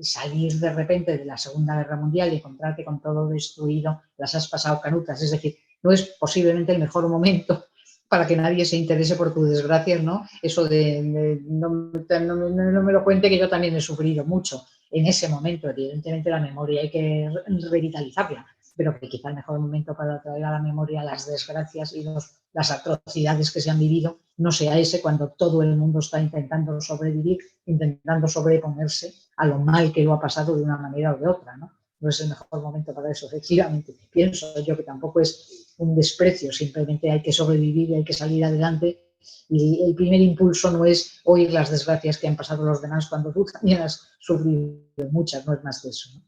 salir de repente de la Segunda Guerra Mundial y encontrarte con todo destruido, las has pasado canutas, es decir, no es posiblemente el mejor momento para que nadie se interese por tus desgracias, ¿no? Eso de no me lo cuente, que yo también he sufrido mucho en ese momento. Evidentemente la memoria hay que revitalizarla, pero que quizá el mejor momento para traer a la memoria las desgracias y las atrocidades que se han vivido no sea ese, cuando todo el mundo está intentando sobrevivir, intentando sobreponerse a lo mal que lo ha pasado de una manera o de otra, ¿no? No es el mejor momento para eso, efectivamente. Pienso yo que tampoco es un desprecio, simplemente hay que sobrevivir y hay que salir adelante, y el primer impulso no es oír las desgracias que han pasado los demás cuando tú también has sufrido muchas, no es más que eso, ¿no?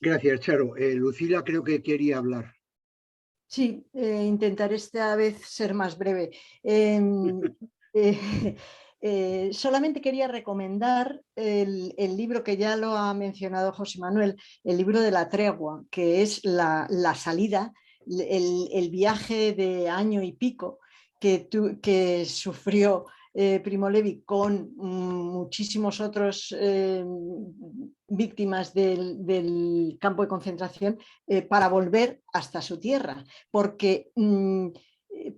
Gracias, Charo. Lucila creo que quería hablar. Sí, intentaré esta vez ser más breve. Solamente quería recomendar el libro que ya lo ha mencionado José Manuel, el libro de la tregua, que es la salida, el viaje de año y pico que sufrió Primo Levi con muchísimos otros víctimas del campo de concentración para volver hasta su tierra, porque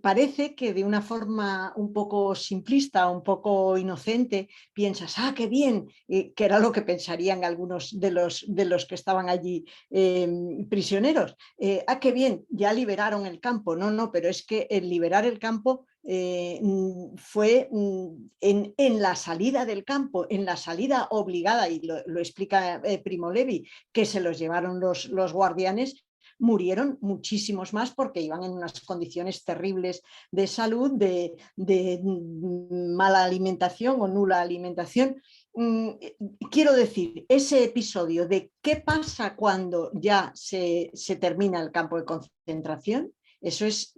parece que de una forma un poco simplista, un poco inocente, piensas, ¡ah, qué bien! Que era lo que pensarían algunos de los que estaban allí prisioneros. ¡Ah, qué bien! Ya liberaron el campo. No, pero es que el liberar el campo fue en la salida del campo, en la salida obligada, y lo explica Primo Levi, que se los llevaron los guardianes. Murieron muchísimos más porque iban en unas condiciones terribles de salud, de mala alimentación o nula alimentación. Quiero decir, ese episodio de qué pasa cuando ya se termina el campo de concentración, eso es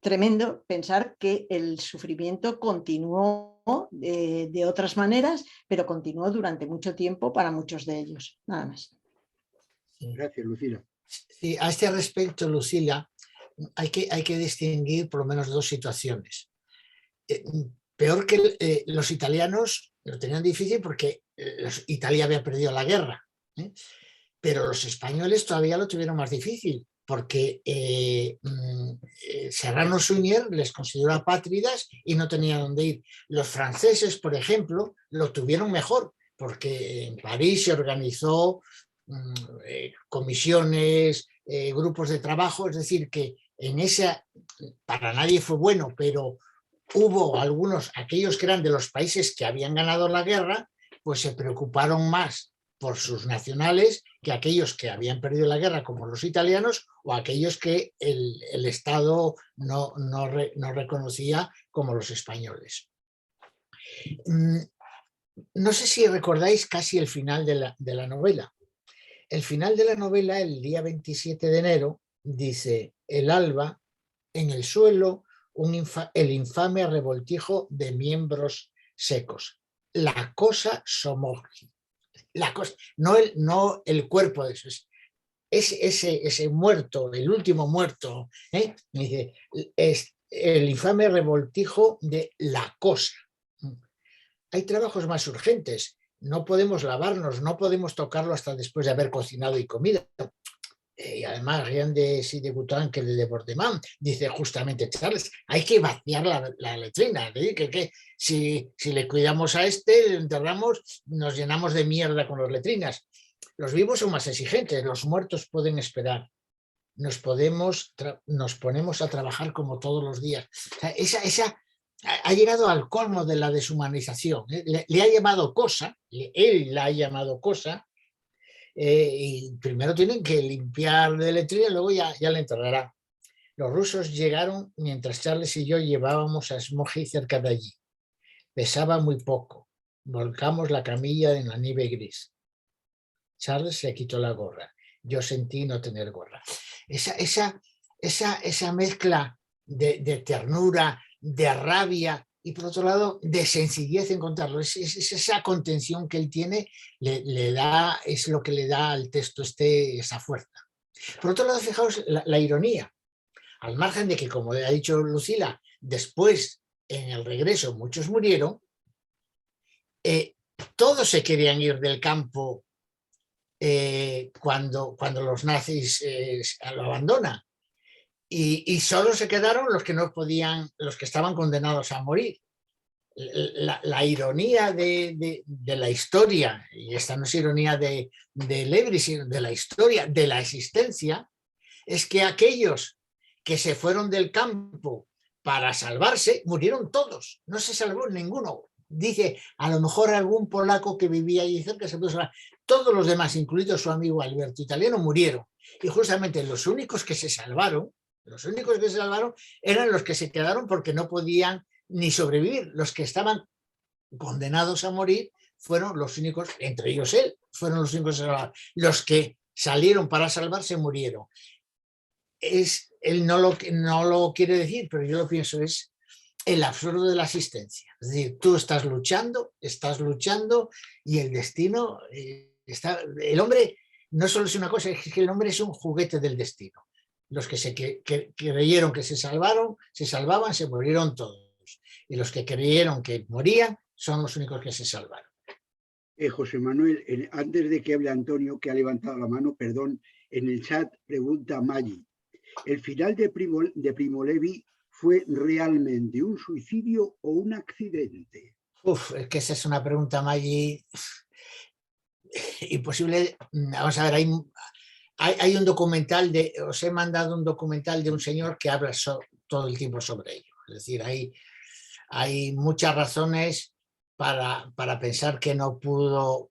tremendo, pensar que el sufrimiento continuó de otras maneras, pero continuó durante mucho tiempo para muchos de ellos. Nada más. Gracias, Lucila. Sí, a este respecto, Lucila, hay que distinguir por lo menos dos situaciones. Peor que los italianos lo tenían difícil porque Italia había perdido la guerra, pero los españoles todavía lo tuvieron más difícil porque Serrano Suñer les consideró apátridas y no tenían dónde ir. Los franceses, por ejemplo, lo tuvieron mejor porque en París se organizó comisiones, grupos de trabajo, es decir, que en esa, para nadie fue bueno, pero hubo aquellos que eran de los países que habían ganado la guerra, pues se preocuparon más por sus nacionales que aquellos que habían perdido la guerra, como los italianos, o aquellos que el Estado no reconocía, como los españoles. No sé si recordáis casi el final de la novela. El final de la novela, el día 27 de enero, dice: el alba, en el suelo, el infame revoltijo de miembros secos. La cosa somoji. La cosa, no el cuerpo de eso, ese muerto, el último muerto, dice, es el infame revoltijo de la cosa. Hay trabajos más urgentes. No podemos lavarnos, no podemos tocarlo hasta después de haber cocinado y comido. Y además, rien de si de Boutin que de Bordemán, dice justamente Charles, hay que vaciar la letrina. Que si le cuidamos a le enterramos, nos llenamos de mierda con las letrinas. Los vivos son más exigentes, los muertos pueden esperar. Nos ponemos a trabajar como todos los días. O sea, ha llegado al colmo de la deshumanización. Le ha llamado cosa, él la ha llamado cosa, y primero tienen que limpiar de letrina y luego ya le enterrará. Los rusos llegaron mientras Charles y yo llevábamos a Smogy cerca de allí. Pesaba muy poco. Volcamos la camilla en la nieve gris. Charles se quitó la gorra. Yo sentí no tener gorra. Esa mezcla de ternura, de rabia y por otro lado de sencillez en contarlo, es esa contención que él tiene, es lo que le da al texto esa fuerza. Por otro lado, fijaos la ironía, al margen de que, como ha dicho Lucila, después en el regreso muchos murieron, todos se querían ir del campo cuando los nazis lo abandonan. Y solo se quedaron los que no podían, los que estaban condenados a morir. La ironía de la historia, y esta no es ironía de Levi, sino de la historia, de la existencia, es que aquellos que se fueron del campo para salvarse, murieron todos, no se salvó ninguno. Dice, a lo mejor algún polaco que vivía allí cerca se pudo salvar. Todos los demás, incluido su amigo Alberto Italiano, murieron. Y justamente los únicos que se salvaron eran los que se quedaron porque no podían ni sobrevivir. Los que estaban condenados a morir fueron los únicos, entre ellos él, fueron los únicos que se salvaron. Los que salieron para salvarse, murieron. Él no lo quiere decir, pero yo lo pienso, es el absurdo de la asistencia. Es decir, tú estás luchando y el destino el hombre no solo es una cosa, es que el hombre es un juguete del destino. Los que creyeron que se salvaban, se murieron todos. Y los que creyeron que morían son los únicos que se salvaron. José Manuel, antes de que hable Antonio, que ha levantado la mano, perdón, en el chat pregunta Maggi, ¿el final de Primo Levi fue realmente un suicidio o un accidente? Es que esa es una pregunta, Maggi, imposible. Vamos a ver, hay un documental, os he mandado un documental de un señor que habla todo el tiempo sobre ello. Es decir, hay muchas razones para pensar que no pudo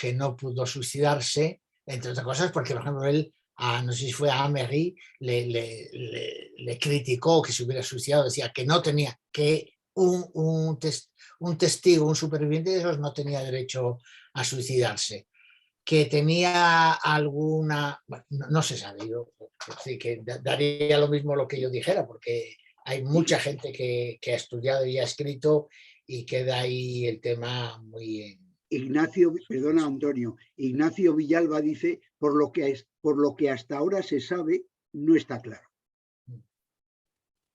suicidarse, entre otras cosas, porque, por ejemplo, él, no sé si fue a Améry, le criticó que se hubiera suicidado, decía que no tenía, que un testigo, un superviviente de esos no tenía derecho a suicidarse, que tenía alguna, bueno, no se sabe, yo sí que daría lo mismo lo que yo dijera, porque hay mucha gente que ha estudiado y ha escrito y queda ahí el tema muy... Perdona Antonio, Ignacio Villalba dice, por lo que hasta ahora se sabe, no está claro.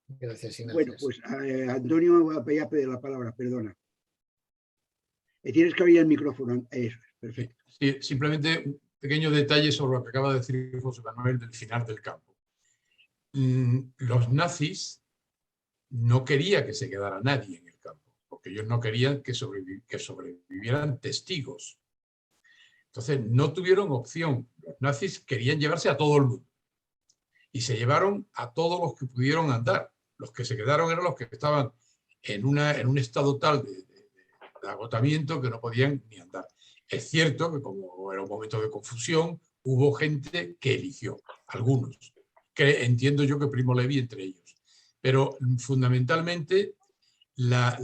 Gracias, Ignacio. Bueno, pues Antonio voy a pedir la palabra, perdona. Tienes que abrir el micrófono. Eso, perfecto. Sí, simplemente un pequeño detalle sobre lo que acaba de decir José Manuel del final del campo. Los nazis no querían que se quedara nadie en el campo, porque ellos no querían que sobrevivieran testigos. Entonces no tuvieron opción. Los nazis querían llevarse a todo el mundo y se llevaron a todos los que pudieron andar. Los que se quedaron eran los que estaban en un estado tal de agotamiento que no podían ni andar. Es cierto que, como era un momento de confusión, hubo gente que eligió, algunos, que entiendo yo que Primo Levi entre ellos. Pero fundamentalmente la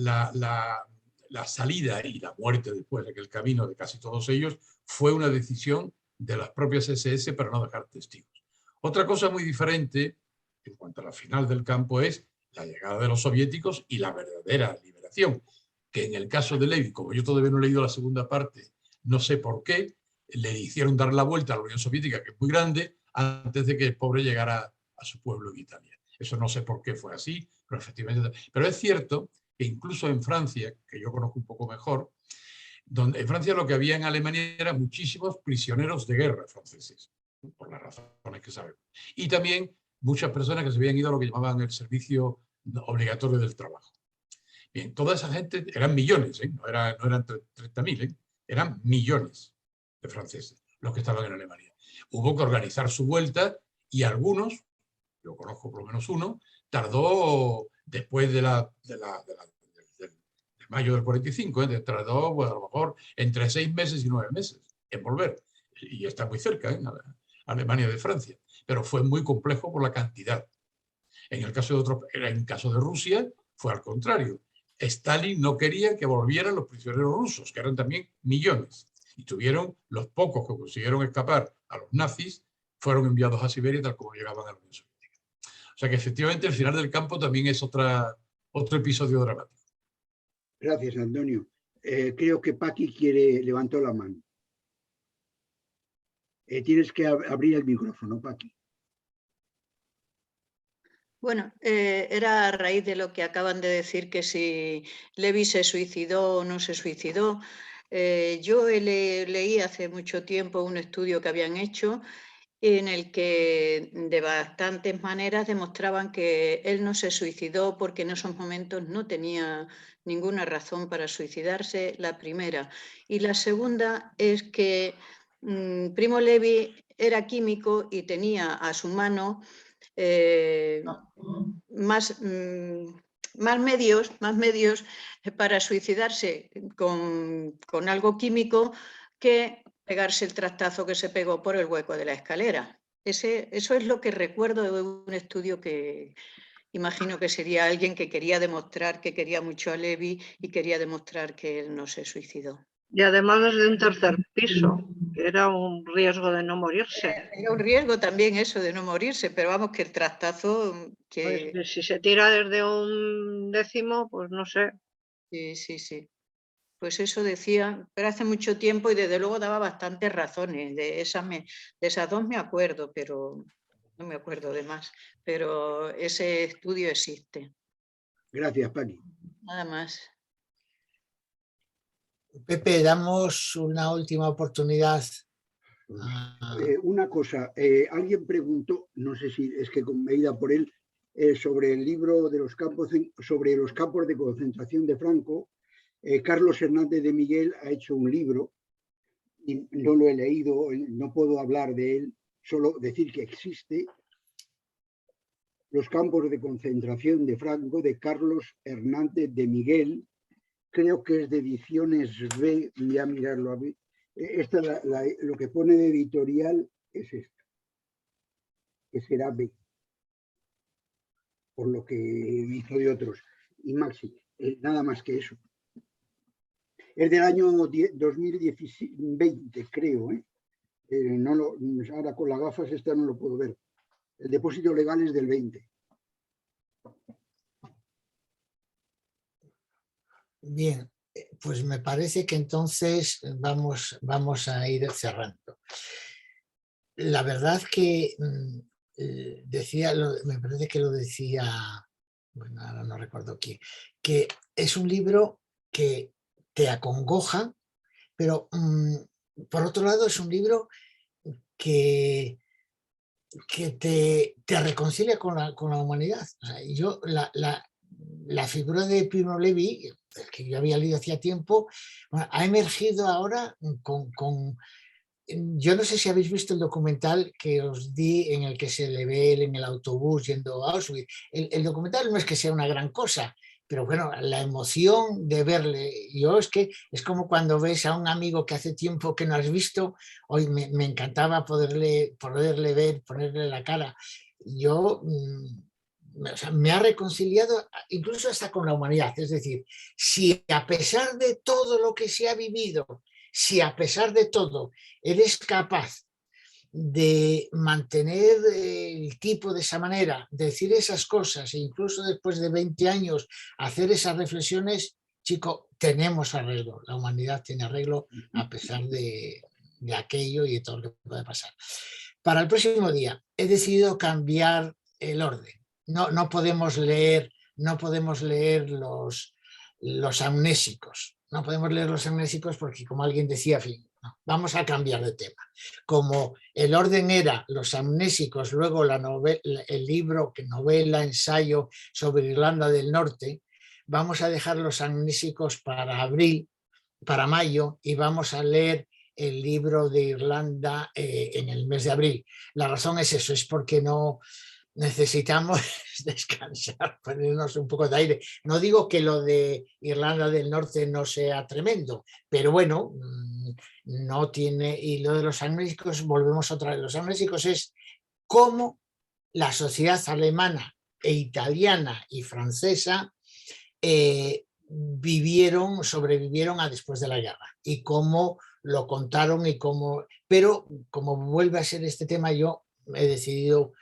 salida y la muerte después de aquel camino de casi todos ellos fue una decisión de las propias SS para no dejar testigos. Otra cosa muy diferente en cuanto a la final del campo es la llegada de los soviéticos y la verdadera liberación, que en el caso de Levi, como yo todavía no he leído la segunda parte, no sé por qué, le hicieron dar la vuelta a la Unión Soviética, que es muy grande, antes de que el pobre llegara a su pueblo en Italia. Eso no sé por qué fue así, pero efectivamente... Pero es cierto que incluso en Francia, que yo conozco un poco mejor, en Francia lo que había en Alemania eran muchísimos prisioneros de guerra franceses, por las razones que sabemos. Y también muchas personas que se habían ido a lo que llamaban el servicio obligatorio del trabajo. Bien, toda esa gente, eran millones, no eran 30.000, eran millones de franceses los que estaban en Alemania. Hubo que organizar su vuelta y algunos, yo conozco por lo menos uno, tardó después de mayo del 45, tardó pues, a lo mejor entre 6 meses y 9 meses en volver. Y está muy cerca, Alemania de Francia. Pero fue muy complejo por la cantidad. En el caso de Rusia fue al contrario. Stalin no quería que volvieran los prisioneros rusos, que eran también millones. Y tuvieron, los pocos que consiguieron escapar a los nazis, fueron enviados a Siberia tal como llegaban a la Unión Soviética. O sea que efectivamente el final del campo también es otro episodio dramático. Gracias, Antonio. Creo que Paqui levantó la mano. Tienes que abrir el micrófono, Paqui. Bueno, era a raíz de lo que acaban de decir, que si Levi se suicidó o no se suicidó. Yo leí hace mucho tiempo un estudio que habían hecho en el que de bastantes maneras demostraban que él no se suicidó porque en esos momentos no tenía ninguna razón para suicidarse, la primera. Y la segunda es que Primo Levi era químico y tenía a su mano más medios para suicidarse con algo químico que pegarse el trastazo que se pegó por el hueco de la escalera. Eso es lo que recuerdo de un estudio que imagino que sería alguien que quería demostrar que quería mucho a Levi y quería demostrar que él no se suicidó. Y además desde un tercer piso, que era un riesgo de no morirse. Era un riesgo también eso de no morirse, pero vamos que el trastazo que... Pues si se tira desde un 10º, pues no sé. Sí, sí, sí. Pues eso decía, pero hace mucho tiempo y desde luego daba bastantes razones. De esas dos me acuerdo, pero no me acuerdo de más. Pero ese estudio existe. Gracias, Pani. Nada más. Pepe, damos una última oportunidad. Una cosa, alguien preguntó, no sé si es que me he ido por él, sobre el libro de los campos de concentración de Franco. Carlos Hernández de Miguel ha hecho un libro y no lo he leído, no puedo hablar de él, solo decir que existe. Los campos de concentración de Franco, de Carlos Hernández de Miguel, creo que es de Ediciones B, voy a mirarlo a ver. Lo que pone de editorial es esto, que será B, por lo que hizo de otros. Y Maxi, nada más que eso. Es del año 2020, creo. Ahora con las gafas esta no lo puedo ver. El depósito legal es del 20. Bien, pues me parece que entonces vamos a ir cerrando. La verdad que decía, me parece que lo decía, bueno, ahora no recuerdo quién, que es un libro que te acongoja, pero por otro lado es un libro que te reconcilia con la humanidad. O sea, yo la figura de Primo Levi, que yo había leído hacía tiempo, ha emergido ahora yo no sé si habéis visto el documental que os di en el que se le ve él en el autobús yendo a Auschwitz. El documental no es que sea una gran cosa, pero bueno, la emoción de verle, es como cuando ves a un amigo que hace tiempo que no has visto. Hoy me encantaba poderle ver, ponerle la cara. Yo... o sea, me ha reconciliado incluso hasta con la humanidad. Es decir, si a pesar de todo lo que se ha vivido, si a pesar de todo eres capaz de mantener el tipo de esa manera, decir esas cosas e incluso después de 20 años hacer esas reflexiones, chico, tenemos arreglo. La humanidad tiene arreglo a pesar de aquello y de todo lo que puede pasar. Para el próximo día he decidido cambiar el orden. No podemos leer los amnésicos. No podemos leer los amnésicos porque, como alguien decía, vamos a cambiar de tema. Como el orden era los amnésicos, luego el libro, novela, ensayo sobre Irlanda del Norte, vamos a dejar los amnésicos para mayo, y vamos a leer el libro de Irlanda en el mes de abril. La razón es eso, es porque no... necesitamos descansar, ponernos un poco de aire. No digo que lo de Irlanda del Norte no sea tremendo, pero bueno, no tiene... Y lo de los amnésicos, volvemos otra vez. Los amnésicos es cómo la sociedad alemana e italiana y francesa sobrevivieron a después de la guerra, y cómo lo contaron y cómo... Pero como vuelve a ser este tema, yo he decidido...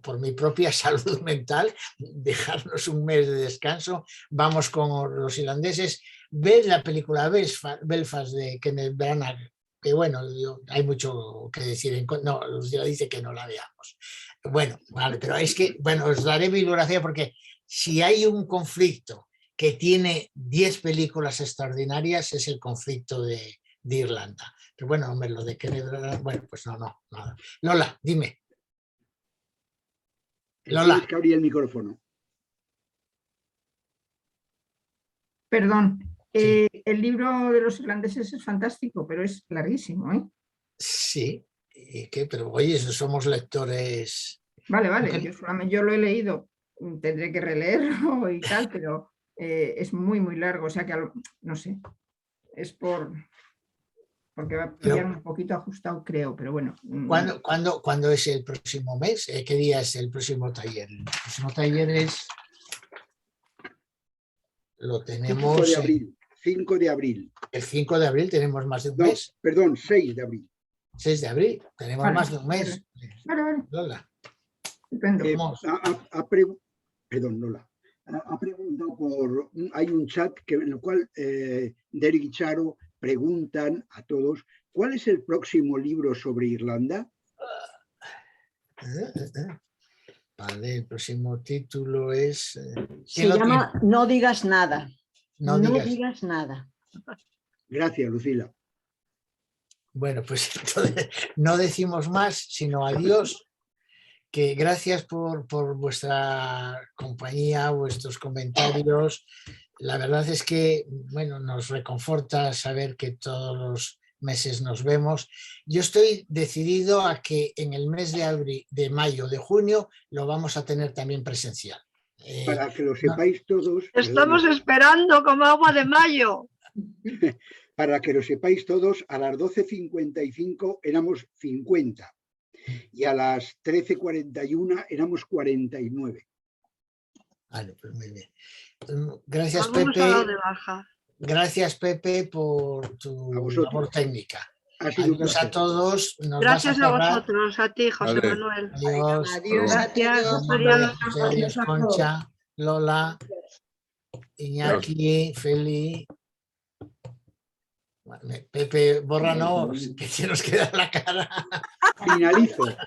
Por mi propia salud mental, dejarnos un mes de descanso. Vamos con los irlandeses. Ved la película Belfast de Kenneth Branagh, que bueno, hay mucho que decir. No, ya dice que no la veamos. Bueno, vale, pero es que, bueno, os daré bibliografía, porque si hay un conflicto que tiene 10 películas extraordinarias, es el conflicto de Irlanda. Pero bueno, hombre, lo de Kenneth Branagh, bueno, pues no, nada. Lola, dime. Lola. Tienes que abrir el micrófono. Perdón, el libro de los irlandeses es fantástico, pero es larguísimo, ¿eh? Sí, pero oye, somos lectores... Vale, yo lo he leído, tendré que releerlo y tal, pero es muy, muy largo, o sea que no sé, es porque va a pillar un poquito ajustado, creo, pero bueno. ¿Cuándo es el próximo mes? ¿Qué día es el próximo taller? El próximo taller lo tenemos... 5 de abril. El 5 de abril tenemos más de un No, mes. perdón, 6 de abril. 6 de abril, tenemos Vale, más de un mes. vale. Lola. Estupendo. Perdón, Lola. Ha preguntado por... Hay un chat en el cual Derek y Charo preguntan a todos ¿cuál es el próximo libro sobre Irlanda? Vale, el próximo título es... Se llama No digas nada. No digas nada. Gracias, Lucila. Bueno, pues entonces no decimos más, sino adiós. Que gracias por vuestra compañía, vuestros comentarios. La verdad es que, bueno, nos reconforta saber que todos los meses nos vemos. Yo estoy decidido a que en el mes de mayo, de junio, lo vamos a tener también presencial. Para que lo sepáis todos... Estamos esperando como agua de mayo. Para que lo sepáis todos, a las 12:55 éramos 50 y a las 13:41 éramos 49. Vale, pues muy bien. Gracias, Algunos Pepe. han dado de baja. Gracias, Pepe, por tu labor técnica. Adiós a todos. Nos Gracias vas a cerrar. vosotros, a ti, José Vale. Manuel. Adiós. Adiós. Gracias. Adiós, Concha, Lola, Iñaki, Feli. Pepe, bórranos, que se nos queda la cara.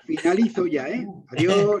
Finalizo ya, ¿eh? Adiós.